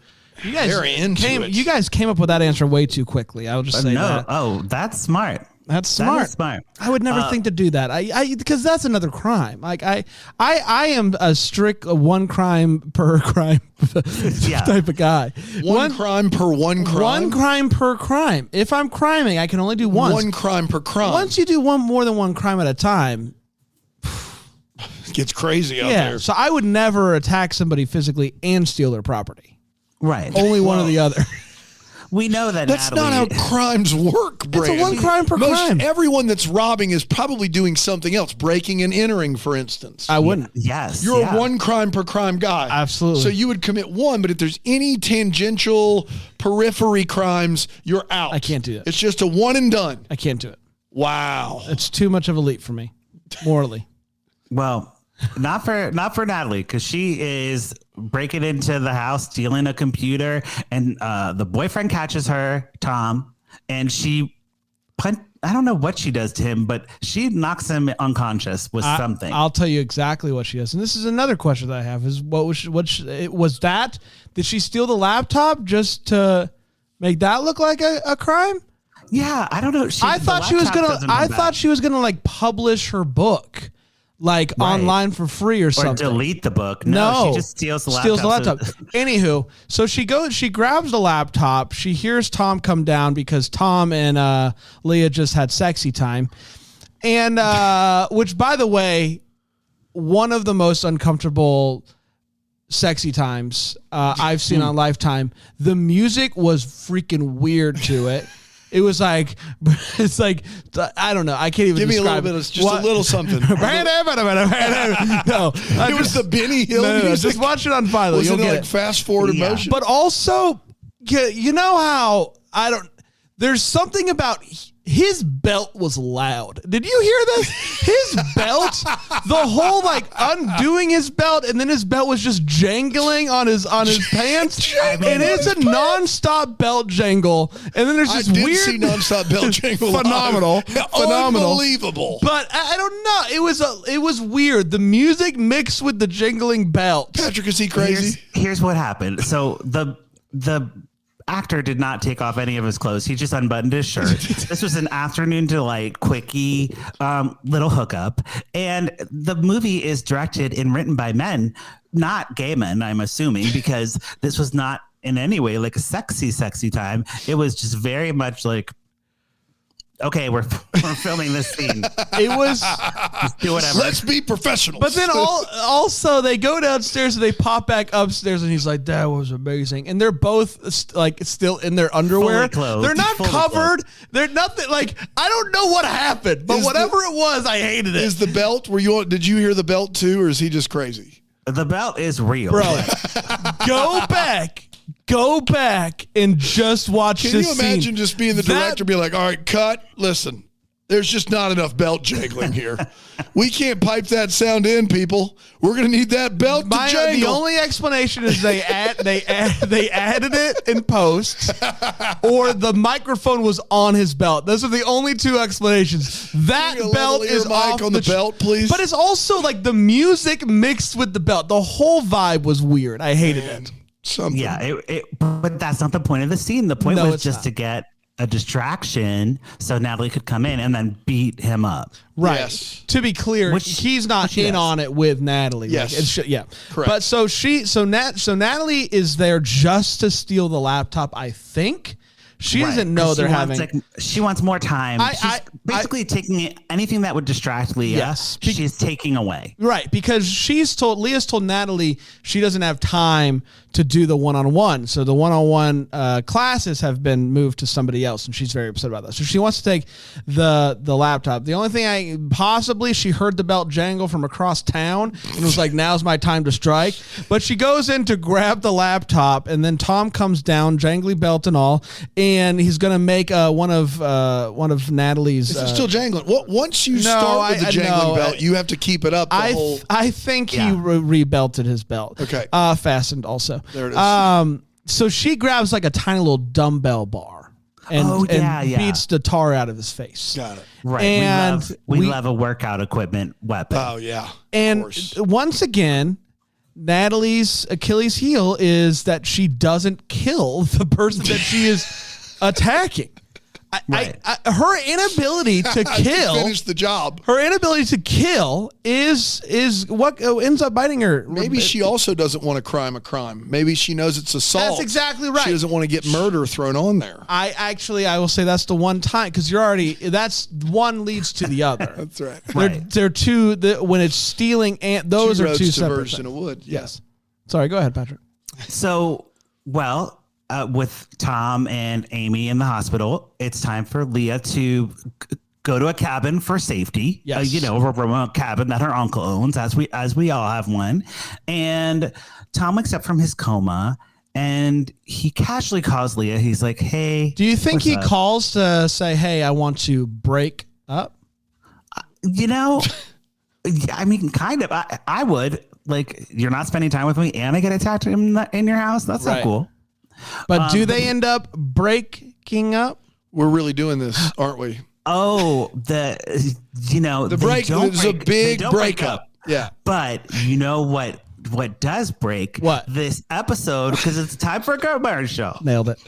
Speaker 1: guys came up with that answer way too quickly. I'll just say that.
Speaker 2: Oh, that's smart.
Speaker 1: That's smart.
Speaker 2: That is smart.
Speaker 1: I would never think to do that. Because that's another crime. Like I am a strict one crime per crime type of guy.
Speaker 3: One crime per one crime.
Speaker 1: One crime per crime. If I'm criming, I can only do once.
Speaker 3: One crime per crime.
Speaker 1: Once you do more than one crime at a time,
Speaker 3: it gets crazy out there.
Speaker 1: So I would never attack somebody physically and steal their property.
Speaker 2: Right.
Speaker 1: Only one or the other.
Speaker 2: We know that
Speaker 3: that's not how crimes work, Brandon.
Speaker 1: It's a one crime per crime.
Speaker 3: Everyone that's robbing is probably doing something else, breaking and entering, for instance.
Speaker 1: I wouldn't.
Speaker 2: Yes.
Speaker 3: You're a one crime per crime guy.
Speaker 1: Absolutely.
Speaker 3: So you would commit one, but if there's any tangential periphery crimes, you're out.
Speaker 1: I can't do that.
Speaker 3: It's just a one and done.
Speaker 1: I can't do it.
Speaker 3: Wow.
Speaker 1: It's too much of a leap for me, morally.
Speaker 2: Well, not for Natalie, because she is breaking into the house, stealing a computer, and the boyfriend catches her, Tom, and I don't know what she does to him, but she knocks him unconscious with something.
Speaker 1: I'll tell you exactly what she does. And this is another question that I have: is was that? Did she steal the laptop just to make that look like a crime?
Speaker 2: Yeah, I don't know.
Speaker 1: I thought she was gonna like publish her book. Like online for free or something.
Speaker 2: Or delete the book. No, she just steals the laptop.
Speaker 1: Anywho, so she grabs the laptop. She hears Tom come down because Tom and Leah just had sexy time. And which, by the way, one of the most uncomfortable sexy times I've seen on Lifetime. The music was freaking weird to it. It was like, it's like, I don't know. I can't even
Speaker 3: give me a little
Speaker 1: describe
Speaker 3: bit of just a little something.
Speaker 1: No,
Speaker 3: it was the Benny Hill music.
Speaker 1: Just watch it on Philo.
Speaker 3: Was
Speaker 1: You'll
Speaker 3: it
Speaker 1: get
Speaker 3: like fast forward motion?
Speaker 1: But also, you know how there's something about his belt was loud. Did you hear this? His belt, the whole like undoing his belt, and then his belt was just jangling on his pants. And it's a nonstop belt jangle. And then there's this
Speaker 3: I did
Speaker 1: weird
Speaker 3: see nonstop belt jangle.
Speaker 1: phenomenal.
Speaker 3: Unbelievable.
Speaker 1: But I don't know. It was weird. The music mixed with the jangling belt.
Speaker 3: Patrick, is he crazy?
Speaker 2: Here's what happened. So the actor did not take off any of his clothes. He just unbuttoned his shirt. This was an afternoon delight, quickie, little hookup. And the movie is directed and written by men, not gay men, I'm assuming, because this was not in any way like a sexy time. It was just very much like, okay, we're filming this scene.
Speaker 1: It was
Speaker 2: just do whatever.
Speaker 3: Let's be professionals.
Speaker 1: But then also they go downstairs and they pop back upstairs and he's like, that was amazing. And they're both like still in their underwear.
Speaker 2: Fully clothed.
Speaker 1: They're not
Speaker 2: Fully
Speaker 1: covered. They're nothing like, I don't know what happened, but whatever it was, I hated it.
Speaker 3: Is the belt, did you hear the belt too, or is he just crazy?
Speaker 2: The belt is real.
Speaker 1: Bro, go back and just watch
Speaker 3: Can
Speaker 1: this
Speaker 3: you imagine
Speaker 1: scene.
Speaker 3: just being the director, be like, all right, cut, listen, there's just not enough belt jangling here. We can't pipe that sound in, people. We're going to need that belt to jangle.
Speaker 1: The only explanation is they added it in post, or the microphone was on his belt. Those are the only two explanations. That belt is off
Speaker 3: on the belt, please.
Speaker 1: But it's also like the music mixed with the belt. The whole vibe was weird. I hated it.
Speaker 3: Something.
Speaker 2: Yeah, but that's not the point of the scene. The point was just to get a distraction so Natalie could come in and then beat him up.
Speaker 1: Right.
Speaker 3: Yes.
Speaker 1: To be clear, he's not in on it with Natalie.
Speaker 3: Yes.
Speaker 1: Like, yeah.
Speaker 3: Correct.
Speaker 1: But so Natalie is there just to steal the laptop, I think. She doesn't know they're having.
Speaker 2: She wants more time. She's basically taking anything that would distract Leah.
Speaker 1: Yes.
Speaker 2: She's taking away.
Speaker 1: Right, because Leah's told Natalie she doesn't have time to do the one-on-one. So the one-on-one classes have been moved to somebody else, and she's very upset about that. So she wants to take the laptop. The only thing she heard the belt jangle from across town and was like, now's my time to strike. But she goes in to grab the laptop, and then Tom comes down, jangly belt and all, and he's going to make one of Natalie's.
Speaker 3: Is it still jangling? Once you start with the jangling belt, you have to keep it up.
Speaker 1: I think he rebelted his belt.
Speaker 3: Okay.
Speaker 1: Fastened also.
Speaker 3: There it is.
Speaker 1: So she grabs like a tiny little dumbbell bar and beats the tar out of his face.
Speaker 3: Got it.
Speaker 2: Right.
Speaker 1: And
Speaker 2: we love a workout equipment weapon.
Speaker 3: Oh, yeah.
Speaker 1: And once again, Natalie's Achilles heel is that she doesn't kill the person that she is attacking. Her inability to kill,
Speaker 3: finish the job.
Speaker 1: Her inability to kill is what ends up biting her.
Speaker 3: Maybe she also doesn't want a crime. Maybe she knows it's assault.
Speaker 1: That's exactly right.
Speaker 3: She doesn't want to get murder thrown on there.
Speaker 1: I will say that's the one time, because that's one leads to the other.
Speaker 3: That's right.
Speaker 1: They're two. When it's stealing, and those
Speaker 3: two
Speaker 1: are two
Speaker 3: roads
Speaker 1: separate
Speaker 3: diverge
Speaker 1: things.
Speaker 3: in a wood.
Speaker 1: Yes. Sorry. Go ahead, Patrick.
Speaker 2: So, with Tom and Amy in the hospital, it's time for Leah to go to a cabin for safety.
Speaker 1: Yes.
Speaker 2: A remote cabin that her uncle owns, as we all have one. And Tom wakes up from his coma, and he casually calls Leah. He's like, "Hey."
Speaker 1: Do you think he calls to say, "Hey, I want to break up"?
Speaker 2: I mean, kind of. I would. Like, you're not spending time with me, and I get attacked in your house. That's not cool.
Speaker 1: But do they end up breaking up?
Speaker 3: We're really doing this, aren't we?
Speaker 2: Oh, the
Speaker 3: break is a big breakup. Yeah.
Speaker 2: But you know what does break?
Speaker 1: What?
Speaker 2: This episode, because it's time for a Go Barn show.
Speaker 1: Nailed it.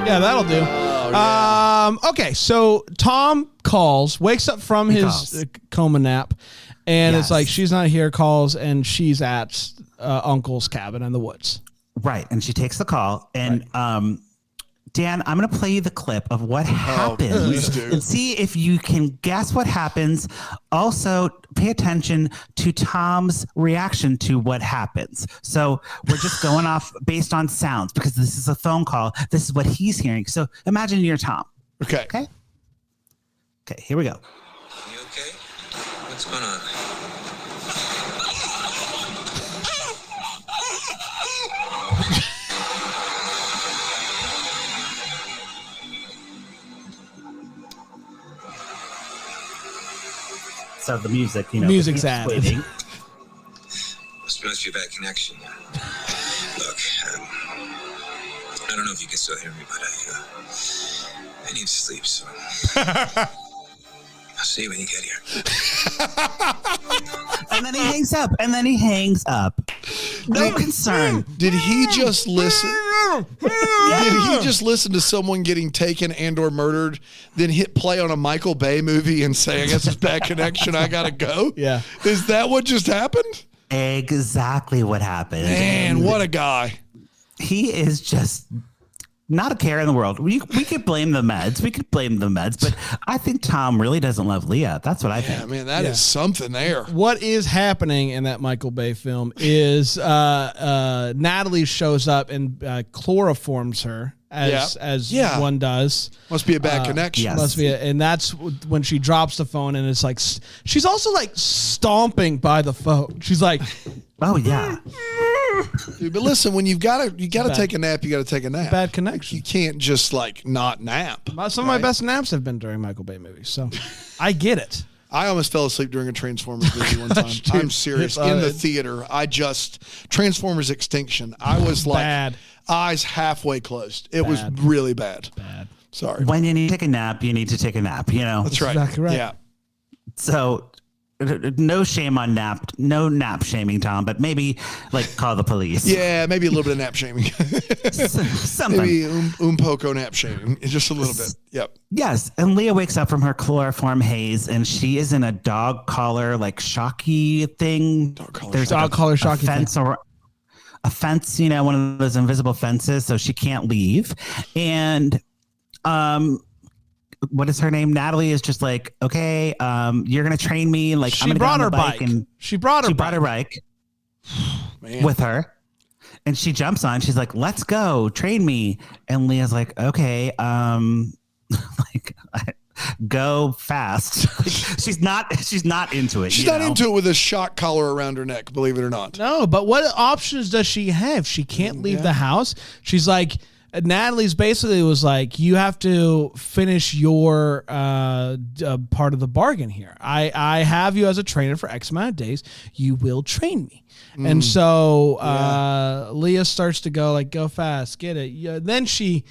Speaker 1: Yeah, that'll do. Okay, so Tom wakes up from his coma nap, and it's like she's not here, calls, and she's at Uncle's cabin in the woods.
Speaker 2: Right, and she takes the call, and Dan, I'm going to play you the clip of what happens and see if you can guess what happens. Also, pay attention to Tom's reaction to what happens. So we're just going off based on sounds, because this is a phone call. This is what he's hearing. So imagine you're Tom.
Speaker 3: Okay,
Speaker 2: here we go.
Speaker 5: You okay? What's going on?
Speaker 2: So the music,
Speaker 1: Music's
Speaker 2: he's
Speaker 1: added.
Speaker 2: waiting.
Speaker 5: Must be a bad connection. Look, I don't know if you can still hear me, but I need to sleep, so I'll see you when you get here.
Speaker 2: And then he hangs up. No concern.
Speaker 3: Did he just listen? Did he just listen to someone getting taken and or murdered, then hit play on a Michael Bay movie and say, I guess it's bad connection, I gotta go?
Speaker 1: Yeah.
Speaker 3: Is that what just happened?
Speaker 2: Exactly what happened.
Speaker 3: Man,
Speaker 2: And
Speaker 3: what a guy.
Speaker 2: he is just not a care in the world. We could blame the meds. But I think Tom really doesn't love Leah. That's what I
Speaker 3: Yeah,
Speaker 2: think.
Speaker 3: man, that is something there.
Speaker 1: What is happening in that Michael Bay film is Natalie shows up and chloroforms her as one does.
Speaker 3: Must be a bad connection.
Speaker 2: yes.
Speaker 1: Must be, and that's when she drops the phone, and it's like she's also like stomping by the phone. She's like,
Speaker 2: Oh yeah.
Speaker 3: Dude, but listen, when you gotta
Speaker 1: bad.
Speaker 3: take a nap, you gotta take a nap.
Speaker 1: bad connection.
Speaker 3: You can't just like not nap.
Speaker 1: Some of my best naps have been during Michael Bay movies, so I get it.
Speaker 3: I almost fell asleep during a Transformers movie one time.
Speaker 1: Dude,
Speaker 3: I'm serious. In the theater, Transformers Extinction. I was like
Speaker 1: Bad.
Speaker 3: eyes halfway closed. It was really bad.
Speaker 1: Bad.
Speaker 3: Sorry.
Speaker 2: When you need to take a nap, you need to take a nap.
Speaker 3: That's right.
Speaker 1: exactly right.
Speaker 3: Yeah.
Speaker 2: So no shame on no nap shaming, Tom, but maybe like call the police.
Speaker 3: Yeah, maybe a little bit of nap shaming.
Speaker 2: Something.
Speaker 3: Maybe poco nap shaming. Just a little bit. Yep.
Speaker 2: Yes, and Leah wakes up from her chloroform haze, and she is in a dog collar, like shocky thing. There's
Speaker 1: Dog collar shocky
Speaker 2: fence
Speaker 1: thing.
Speaker 2: a fence, one of those invisible fences, so she can't leave. And what is her name? Natalie is just like, okay, you're gonna train me. Like
Speaker 1: She
Speaker 2: I'm gonna
Speaker 1: brought
Speaker 2: get
Speaker 1: her
Speaker 2: on the
Speaker 1: bike.
Speaker 2: and
Speaker 1: She brought her
Speaker 2: bike
Speaker 3: Man.
Speaker 2: with her. And she jumps on. She's like, "Let's go, train me." And Leah's like, "Okay, go fast." she's not into it.
Speaker 3: She's not into it with a shock collar around her neck, believe it or not.
Speaker 1: No, but what options does she have? She can't leave the house. She's like, Natalie's basically was like, you have to finish your part of the bargain here. I have you as a trainer for X amount of days. You will train me. And so Leah starts to go like, go fast, get it. Yeah, then she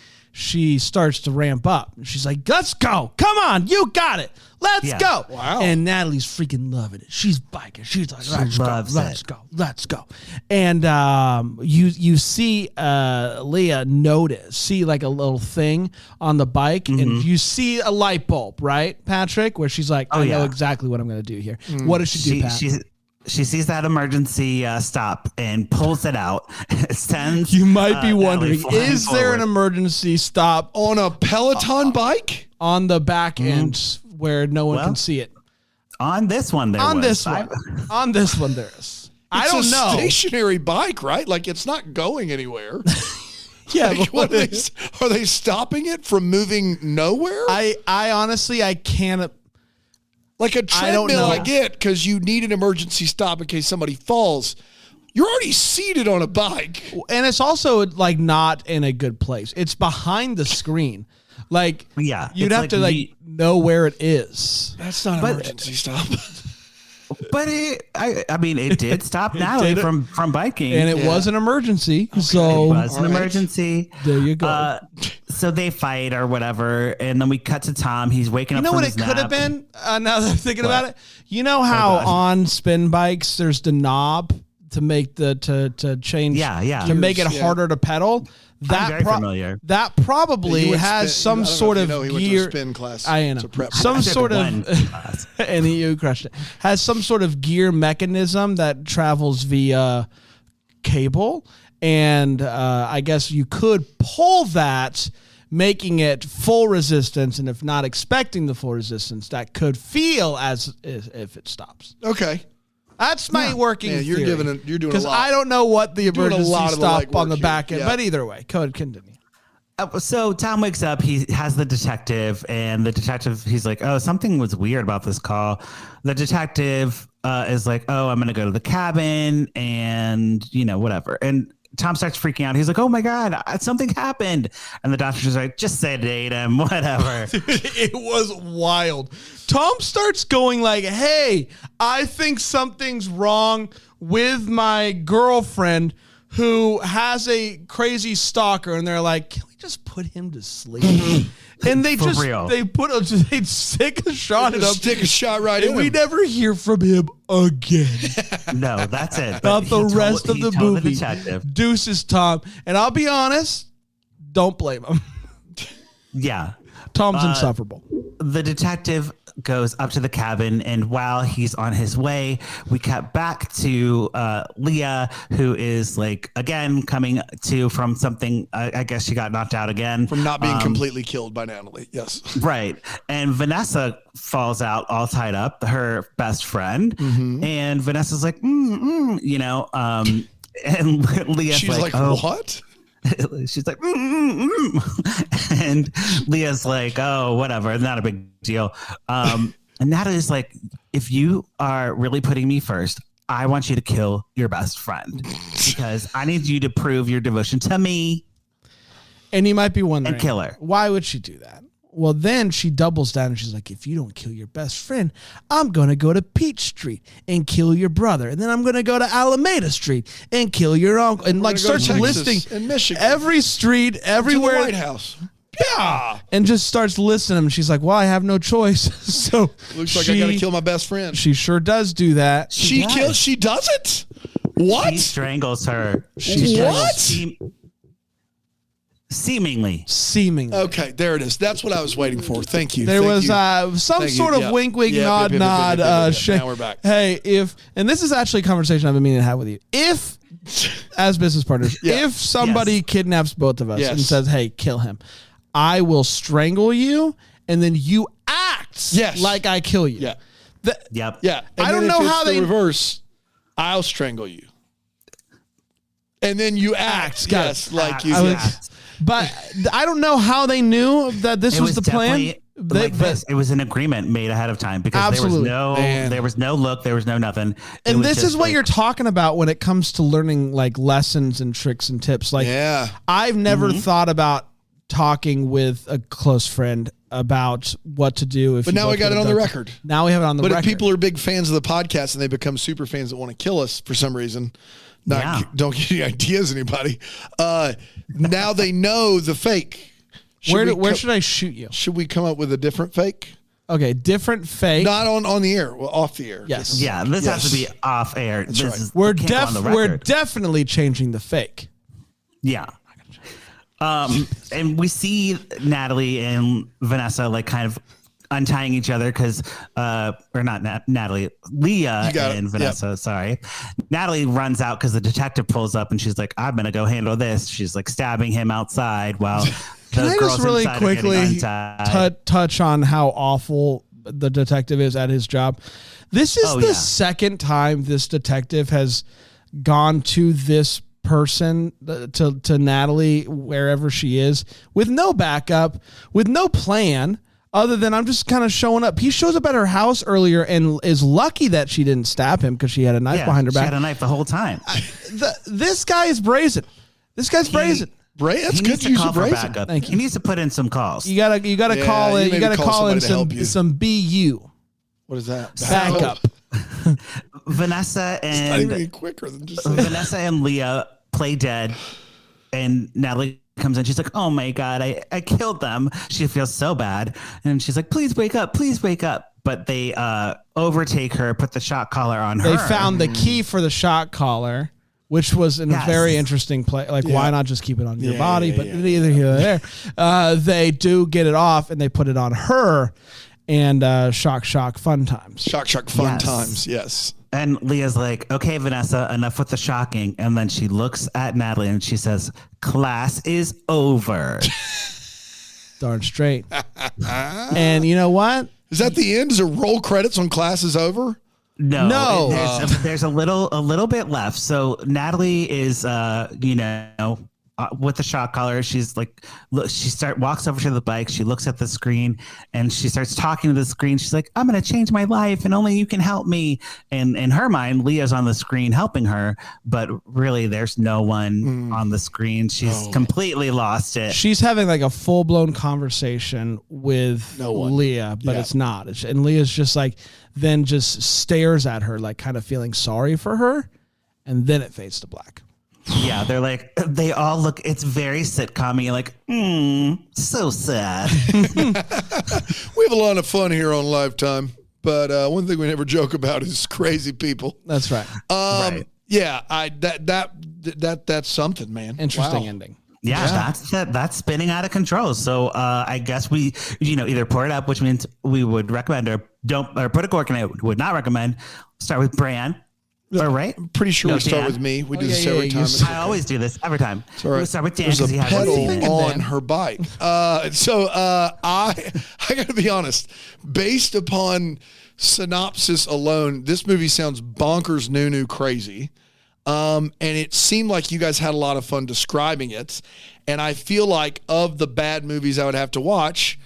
Speaker 1: starts to ramp up. She's like, let's go. Come on, you got it. Let's go.
Speaker 3: Wow.
Speaker 1: And Natalie's freaking loving it. She's biking. She's like,
Speaker 2: loves it.
Speaker 1: let's go. And you see Leah see like a little thing on the bike, and you see a light bulb, right, Patrick? Where she's like, I know exactly what I'm going to do here. What does she do, Pat?
Speaker 2: She sees that emergency stop and pulls it out. Sends.
Speaker 1: You might be
Speaker 2: Natalie
Speaker 1: wondering,
Speaker 2: flying
Speaker 1: is there an
Speaker 2: forward.
Speaker 1: emergency stop
Speaker 3: On a Peloton bike?
Speaker 1: on the back end where no one can see it?
Speaker 2: On this one? There
Speaker 1: On
Speaker 2: was.
Speaker 1: this one. On this one, there is. I
Speaker 3: It's
Speaker 1: don't
Speaker 3: a
Speaker 1: know.
Speaker 3: stationary bike, right? Like it's not going anywhere.
Speaker 1: Yeah,
Speaker 3: Like,
Speaker 1: but
Speaker 3: are they stopping it from moving nowhere?
Speaker 1: I honestly, I can't.
Speaker 3: Like a
Speaker 1: I don't
Speaker 3: treadmill,
Speaker 1: know.
Speaker 3: I get, because you need an emergency stop in case somebody falls. You're already seated on a bike.
Speaker 1: And it's also like not in a good place. It's behind the screen. Like,
Speaker 2: Yeah,
Speaker 1: you'd
Speaker 2: it's
Speaker 1: have
Speaker 2: like
Speaker 1: to like know where it is.
Speaker 3: That's not an
Speaker 2: But-
Speaker 3: emergency stop.
Speaker 2: But it did stop Natalie
Speaker 1: did.
Speaker 2: from biking.
Speaker 1: And it was an emergency. So
Speaker 2: It was an
Speaker 3: All right.
Speaker 2: emergency.
Speaker 1: there you go.
Speaker 2: So they fight or whatever, and then we cut to Tom. He's waking
Speaker 1: You
Speaker 2: up
Speaker 1: know
Speaker 2: from
Speaker 1: what
Speaker 2: his
Speaker 1: it could have
Speaker 2: nap.
Speaker 1: been? Now that I'm thinking about it, you know how
Speaker 2: God.
Speaker 1: on spin bikes there's the knob to make the to change,
Speaker 2: Yeah.
Speaker 1: to make it
Speaker 3: Gears, yeah.
Speaker 1: harder to pedal. That
Speaker 2: very familiar.
Speaker 1: That probably
Speaker 3: He went
Speaker 1: has
Speaker 3: spin-
Speaker 1: some
Speaker 3: I don't know
Speaker 1: sort
Speaker 3: if
Speaker 1: of
Speaker 3: you know, he went to a
Speaker 1: gear.
Speaker 3: spin class
Speaker 1: I know
Speaker 3: to prep.
Speaker 1: some
Speaker 2: I took
Speaker 1: sort
Speaker 2: one
Speaker 1: of,
Speaker 2: class.
Speaker 1: and you crushed it. Has some sort of gear mechanism that travels via cable, and I guess you could pull that, making it full resistance, and if not expecting the full resistance, that could feel as if it stops.
Speaker 3: Okay.
Speaker 1: That's my working
Speaker 3: Man, you're
Speaker 1: theory.
Speaker 3: doing a
Speaker 1: Because
Speaker 3: lot.
Speaker 1: I don't know what the
Speaker 3: doing a
Speaker 1: emergency
Speaker 3: lot of the
Speaker 1: stop
Speaker 3: legwork
Speaker 1: on the
Speaker 3: here.
Speaker 1: back end,
Speaker 3: Yeah.
Speaker 1: but either way, code continue.
Speaker 2: So Tom wakes up. He has the detective, and the detective, he's like, "Oh, something was weird about this call." The detective is like, "Oh, I'm going to go to the cabin, and whatever." And Tom starts freaking out. He's like, oh my God, something happened. And the doctor's just like, just sedate him, whatever.
Speaker 1: It was wild. Tom starts going like, hey, I think something's wrong with my girlfriend who has a crazy stalker. And they're like, can we just put him to sleep? And they
Speaker 2: For real.
Speaker 1: they'd stick a shot at him.
Speaker 3: Stick a shot right in
Speaker 1: And we
Speaker 3: him.
Speaker 1: never hear from him again.
Speaker 2: No, that's it.
Speaker 1: Not
Speaker 2: But
Speaker 1: the
Speaker 2: he
Speaker 1: rest of
Speaker 2: he
Speaker 1: the
Speaker 2: told
Speaker 1: movie.
Speaker 2: detective.
Speaker 1: Deuces, Tom. And I'll be honest, don't blame him.
Speaker 2: Yeah.
Speaker 1: Tom's insufferable.
Speaker 2: The detective goes up to the cabin, and while he's on his way, we cut back to Leah, who is like, again, coming to from something. I guess she got knocked out again.
Speaker 3: From not being completely killed by Natalie. Yes.
Speaker 2: Right. And Vanessa falls out all tied up, her best friend.
Speaker 3: Mm-hmm.
Speaker 2: And Vanessa's like, and Leah's
Speaker 3: She's like,
Speaker 2: oh.
Speaker 3: what?
Speaker 2: She's like, and Leah's like, oh, whatever, not a big deal. And Natalie's like, if you are really putting me first, I want you to kill your best friend because I need you to prove your devotion to me.
Speaker 1: And you might be wondering,
Speaker 2: And kill her.
Speaker 1: Why would she do that? Well, then she doubles down and she's like, if you don't kill your best friend, I'm going to go to Peach Street and kill your brother. And then I'm going to go to Alameda Street and kill your uncle. And like starts listing
Speaker 3: and Michigan.
Speaker 1: every street, everywhere.
Speaker 3: To the White House.
Speaker 1: Yeah. And just starts listing them. She's like, well, I have no choice. So
Speaker 3: Looks like I got to kill my best friend.
Speaker 1: She sure does do that.
Speaker 3: She does it? What?
Speaker 2: She strangles her.
Speaker 3: What?
Speaker 2: Seemingly.
Speaker 3: Okay, there it is. That's what I was waiting for. Thank you.
Speaker 1: There was some
Speaker 3: Thank
Speaker 1: sort
Speaker 3: you.
Speaker 1: of wink, wink,
Speaker 3: Yep,
Speaker 1: nod, shake.
Speaker 3: Now we're back.
Speaker 1: Hey, and this is actually a conversation I've been meaning to have with you. If, as business partners,
Speaker 3: Yeah.
Speaker 1: if somebody kidnaps both of us
Speaker 3: Yes.
Speaker 1: and says, hey, kill him, I will strangle you, and then you act like I kill you.
Speaker 3: Yeah.
Speaker 2: Yep.
Speaker 3: Yeah. And
Speaker 1: I don't
Speaker 3: then
Speaker 1: know
Speaker 3: if it's
Speaker 1: how
Speaker 3: the
Speaker 1: they-
Speaker 3: reverse. I'll strangle you. And then you act. Yes, like you.
Speaker 1: I was-
Speaker 3: Yes.
Speaker 1: But I don't know how they knew that this
Speaker 2: It
Speaker 1: was the plan.
Speaker 2: definitely like this. It was an agreement made ahead of time because
Speaker 1: Absolutely.
Speaker 2: there was no look, there was no nothing. It
Speaker 1: And
Speaker 2: was
Speaker 1: this
Speaker 2: just
Speaker 1: is what
Speaker 2: like-
Speaker 1: you're talking about when it comes to learning like lessons and tricks and tips. Like,
Speaker 3: Yeah.
Speaker 1: I've never thought about talking with a close friend about what to do. If
Speaker 3: But
Speaker 1: you
Speaker 3: now
Speaker 1: both
Speaker 3: we got
Speaker 1: get
Speaker 3: it on the
Speaker 1: abducted.
Speaker 3: record.
Speaker 1: Now we have it on the
Speaker 3: But
Speaker 1: record.
Speaker 3: if people are big fans of the podcast and they become super fans that want to kill us for some reason, don't get any ideas, anybody. Now they know the fake.
Speaker 1: Where should I shoot you?
Speaker 3: Should we come up with a different fake?
Speaker 1: Okay, different fake.
Speaker 3: Not on the air, well, off the air.
Speaker 1: Yes.
Speaker 2: Yeah, this
Speaker 3: Yes.
Speaker 2: has to be off air.
Speaker 3: That's right.
Speaker 1: We're
Speaker 2: can't go on the
Speaker 1: we're
Speaker 2: record.
Speaker 1: definitely changing the fake.
Speaker 2: Yeah. And we see Natalie and Vanessa like kind of untying each other because, or not Natalie, Leah and Vanessa. Yep. Sorry. Natalie runs out because the detective pulls up and she's like, I'm going to go handle this. She's like stabbing him outside while
Speaker 1: Can I
Speaker 2: girls
Speaker 1: just really
Speaker 2: inside are getting
Speaker 1: quickly
Speaker 2: untied.
Speaker 1: touch on how awful the detective is at his job? This is the second time this detective has gone to this person, to Natalie, wherever she is, with no backup, with no plan, other than I'm just kind of showing up. He shows up at her house earlier and is lucky that she didn't stab him because she had a knife behind her back.
Speaker 2: She had a knife the whole time.
Speaker 1: This guy is brazen. This guy's brazen.
Speaker 3: That's
Speaker 2: he
Speaker 3: good
Speaker 2: needs to
Speaker 3: use
Speaker 2: call
Speaker 3: of
Speaker 2: for
Speaker 3: brazen.
Speaker 2: backup.
Speaker 1: Thank you.
Speaker 2: He needs to put in some calls.
Speaker 1: You gotta call in. You gotta call in some BU.
Speaker 3: What is that?
Speaker 1: Backup.
Speaker 2: Vanessa
Speaker 3: Not
Speaker 2: and
Speaker 3: even any quicker than just
Speaker 2: Vanessa and Leah play dead, and Natalie comes in. She's like, "Oh my god, I killed them." She feels so bad, and she's like, "Please wake up, please wake up." But they overtake her, put the shock collar on her.
Speaker 1: They found the key for the shock collar, which was in a very interesting play. Like, why not just keep it on your body? But neither here nor there. They do get it off, and they put it on her. And shock, fun times.
Speaker 3: Shock, fun times. Yes.
Speaker 2: And Leah's like, "Okay, Vanessa, enough with the shocking." And then she looks at Natalie and she says, "Class is over."
Speaker 1: Darn straight. And you know what?
Speaker 3: Is that the end? Is it roll credits on Class is Over?
Speaker 2: No. There's a little bit left. So Natalie is, with the shock collar. She's like, look, walks over to the bike. She looks at the screen and she starts talking to the screen. She's like, I'm going to change my life and only you can help me. And in her mind, Leah's on the screen helping her, but really there's no one on the screen. She's completely lost it.
Speaker 1: She's having like a full blown conversation with Leah, but it's not. And Leah's just like, then just stares at her, like kind of feeling sorry for her. And then it fades to black.
Speaker 2: Yeah, they're like, they all look, it's very sitcom-y, like, so sad.
Speaker 3: We have a lot of fun here on Lifetime, but one thing we never joke about is crazy people.
Speaker 1: That's right.
Speaker 2: Right.
Speaker 3: Yeah, that's something, man.
Speaker 1: Interesting ending.
Speaker 2: Yeah, that's spinning out of control. So I guess we, either pour it up, which means we would recommend, or put a cork in it, would not recommend. Start with Bran. All right.
Speaker 3: I'm pretty sure we start with me. We do this every time.
Speaker 2: I always do this every time.
Speaker 3: Right.
Speaker 2: We start with Dan
Speaker 3: There's
Speaker 2: because
Speaker 3: a
Speaker 2: he hasn't seen it.
Speaker 3: pedal on her bike. I got to be honest. Based upon synopsis alone, this movie sounds bonkers, new crazy. And it seemed like you guys had a lot of fun describing it. And I feel like of the bad movies I would have to watch,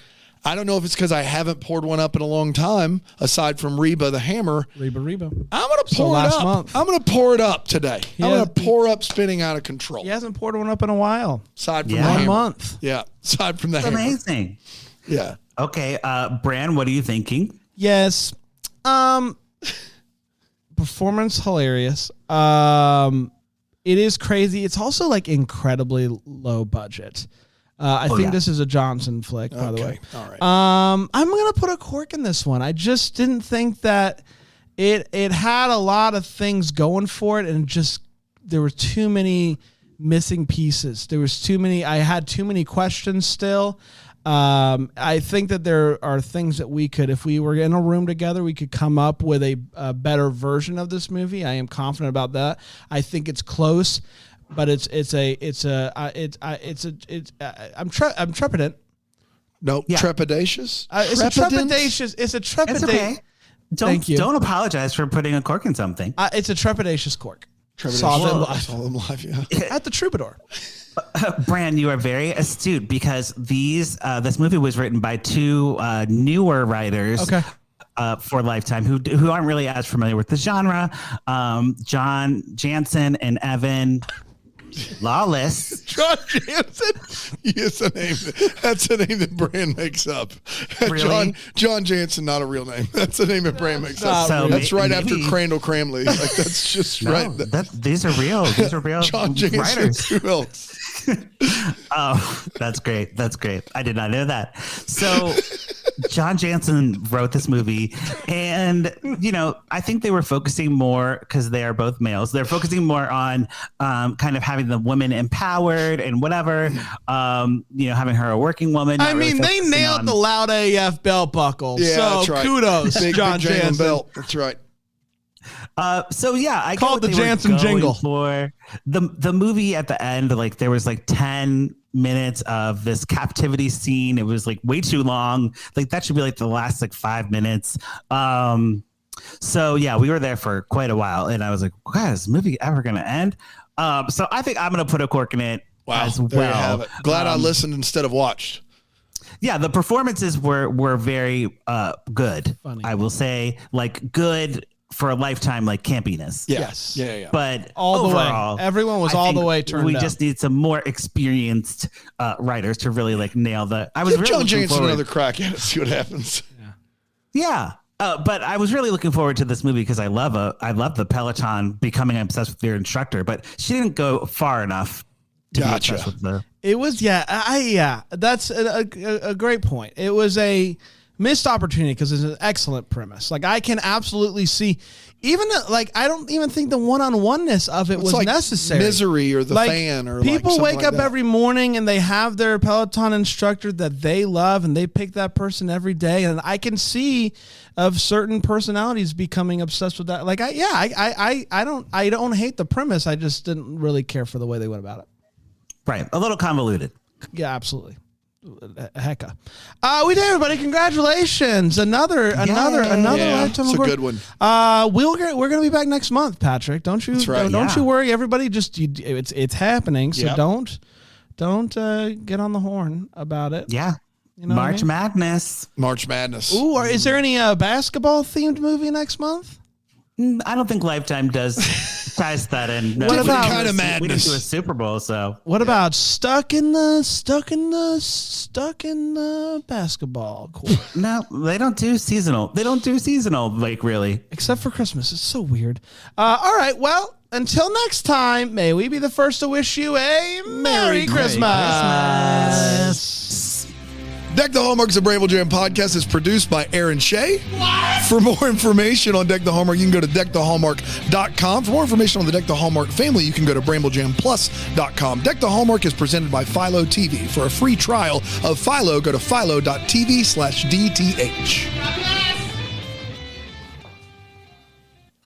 Speaker 3: I don't know if it's because I haven't poured one up in a long time, aside from Reba the Hammer.
Speaker 1: Reba.
Speaker 3: I'm going to pour it up.
Speaker 1: Month.
Speaker 3: I'm going to pour it up today. I'm going to pour up Spinning Out of Control.
Speaker 1: He hasn't poured one up in a while.
Speaker 3: Aside from
Speaker 1: 1
Speaker 3: the Hammer.
Speaker 1: month.
Speaker 3: Yeah, aside from the
Speaker 2: It's
Speaker 3: Hammer.
Speaker 2: amazing.
Speaker 3: Yeah.
Speaker 2: Okay, Bran, what are you thinking?
Speaker 1: Yes. Performance hilarious. It is crazy. It's also like incredibly low budget. I think this is a Johnson flick, by the way.
Speaker 3: All right.
Speaker 1: I'm gonna put a cork in this one. I just didn't think that it had a lot of things going for it, and just there were too many missing pieces. I had too many questions still. I think that there are things that we could, if we were in a room together, we could come up with a better version of this movie. I am confident about that. I think it's close, but I'm trepidant.
Speaker 3: No, trepidatious.
Speaker 1: It's a trepidatious. It's a trepidatious.
Speaker 2: It's okay.
Speaker 1: Thank you.
Speaker 2: Don't apologize for putting a cork in something.
Speaker 1: It's a trepidatious cork.
Speaker 3: Saw
Speaker 1: them
Speaker 3: live, yeah.
Speaker 1: at the Troubadour.
Speaker 2: Bran, you are very astute because this movie was written by two newer writers.
Speaker 1: Okay.
Speaker 2: For Lifetime, who aren't really as familiar with the genre, John Jansen and Evan Lawless.
Speaker 3: John Jansen? Yes, that's a name that Bran makes up.
Speaker 2: Really?
Speaker 3: John Jansen, not a real name. That's the name that Bran makes up.
Speaker 2: So
Speaker 3: that's right
Speaker 2: maybe,
Speaker 3: after Crandall Cramley. Like that's just right.
Speaker 2: These are real. These are real
Speaker 3: John Jansen.
Speaker 2: writers.
Speaker 3: Who else?
Speaker 2: Oh, that's great. That's great. I did not know that. So John Jansen wrote this movie, and I think they were focusing more, because they are both males, they're focusing more on kind of having the women empowered and whatever, having her a working woman.
Speaker 1: I mean, they nailed the loud AF belt buckle.
Speaker 3: Yeah,
Speaker 1: so
Speaker 3: that's right.
Speaker 1: Kudos, John
Speaker 3: big
Speaker 1: Jansen.
Speaker 3: belt. That's right.
Speaker 2: I
Speaker 1: called the Jansen jingle
Speaker 2: for the movie. At the end, like there was like 10 minutes of this captivity scene. It was like way too long. Like that should be like the last like 5 minutes. So yeah, we were there for quite a while, and I was like, God, is this movie ever gonna end? So I think I'm gonna put a cork in it.
Speaker 3: Wow,
Speaker 2: as
Speaker 3: there
Speaker 2: well.
Speaker 3: you have it. Glad I listened instead of watched.
Speaker 2: Yeah, the performances were very good.
Speaker 1: Funny.
Speaker 2: I will say, like good for a Lifetime, like campiness.
Speaker 3: Yes. Yeah.
Speaker 2: But
Speaker 1: all
Speaker 2: overall,
Speaker 1: the way. Everyone was
Speaker 2: I
Speaker 1: all
Speaker 2: think
Speaker 1: the way turned
Speaker 2: we
Speaker 1: up.
Speaker 2: just need some more experienced writers to really like nail the. I was
Speaker 3: Give
Speaker 2: really
Speaker 3: John
Speaker 2: looking
Speaker 3: Jansen
Speaker 2: forward.
Speaker 3: another crack at it. See what happens.
Speaker 2: Yeah. But I was really looking forward to this movie because I love the Peloton becoming obsessed with their instructor, but she didn't go far enough to be obsessed with the.
Speaker 1: It was that's a great point. It was a missed opportunity because it's an excellent premise. Like I can absolutely see, even like I don't even think the one-on-oneness of it was
Speaker 3: like
Speaker 1: necessary.
Speaker 3: Misery or the
Speaker 1: like,
Speaker 3: fan or
Speaker 1: people
Speaker 3: like
Speaker 1: wake up
Speaker 3: that.
Speaker 1: every morning and they have their Peloton instructor that they love and they pick that person every day. And I can see of certain personalities becoming obsessed with that. Like I don't hate the premise. I just didn't really care for the way they went about it.
Speaker 2: Right, a little convoluted.
Speaker 1: Yeah, absolutely. Hecka. We did, everybody. Congratulations. Another
Speaker 3: Yeah,
Speaker 1: Lifetime
Speaker 3: it's a
Speaker 1: award.
Speaker 3: good one.
Speaker 1: We're gonna be back next month, Patrick. Don't you?
Speaker 3: That's right.
Speaker 1: Don't you worry. Everybody, it's happening. So
Speaker 3: Yep.
Speaker 1: don't Don't get on the horn about it.
Speaker 2: Yeah.
Speaker 1: You know what I
Speaker 2: March
Speaker 1: mean?
Speaker 2: Madness.
Speaker 3: March Madness.
Speaker 1: Ooh, or is there any basketball themed movie next month?
Speaker 2: I don't think Lifetime ties that in. No,
Speaker 1: What about-
Speaker 3: kind of
Speaker 2: we didn't
Speaker 3: madness?
Speaker 2: do a Super Bowl, so
Speaker 1: What about stuck in the basketball court?
Speaker 2: no, they don't do seasonal. They don't do seasonal, like really.
Speaker 1: Except for Christmas. It's so weird. All right. Well, until next time, may we be the first to wish you a Merry Christmas.
Speaker 3: Deck the Hallmarks of Bramble Jam podcast is produced by Aaron Shea. For more information on Deck the Hallmark, you can go to deckthehallmark.com. For more information on the Deck the Hallmark family, you can go to bramblejamplus.com. Deck the Hallmark is presented by Philo TV. For a free trial of Philo, go to philo.tv/DTH.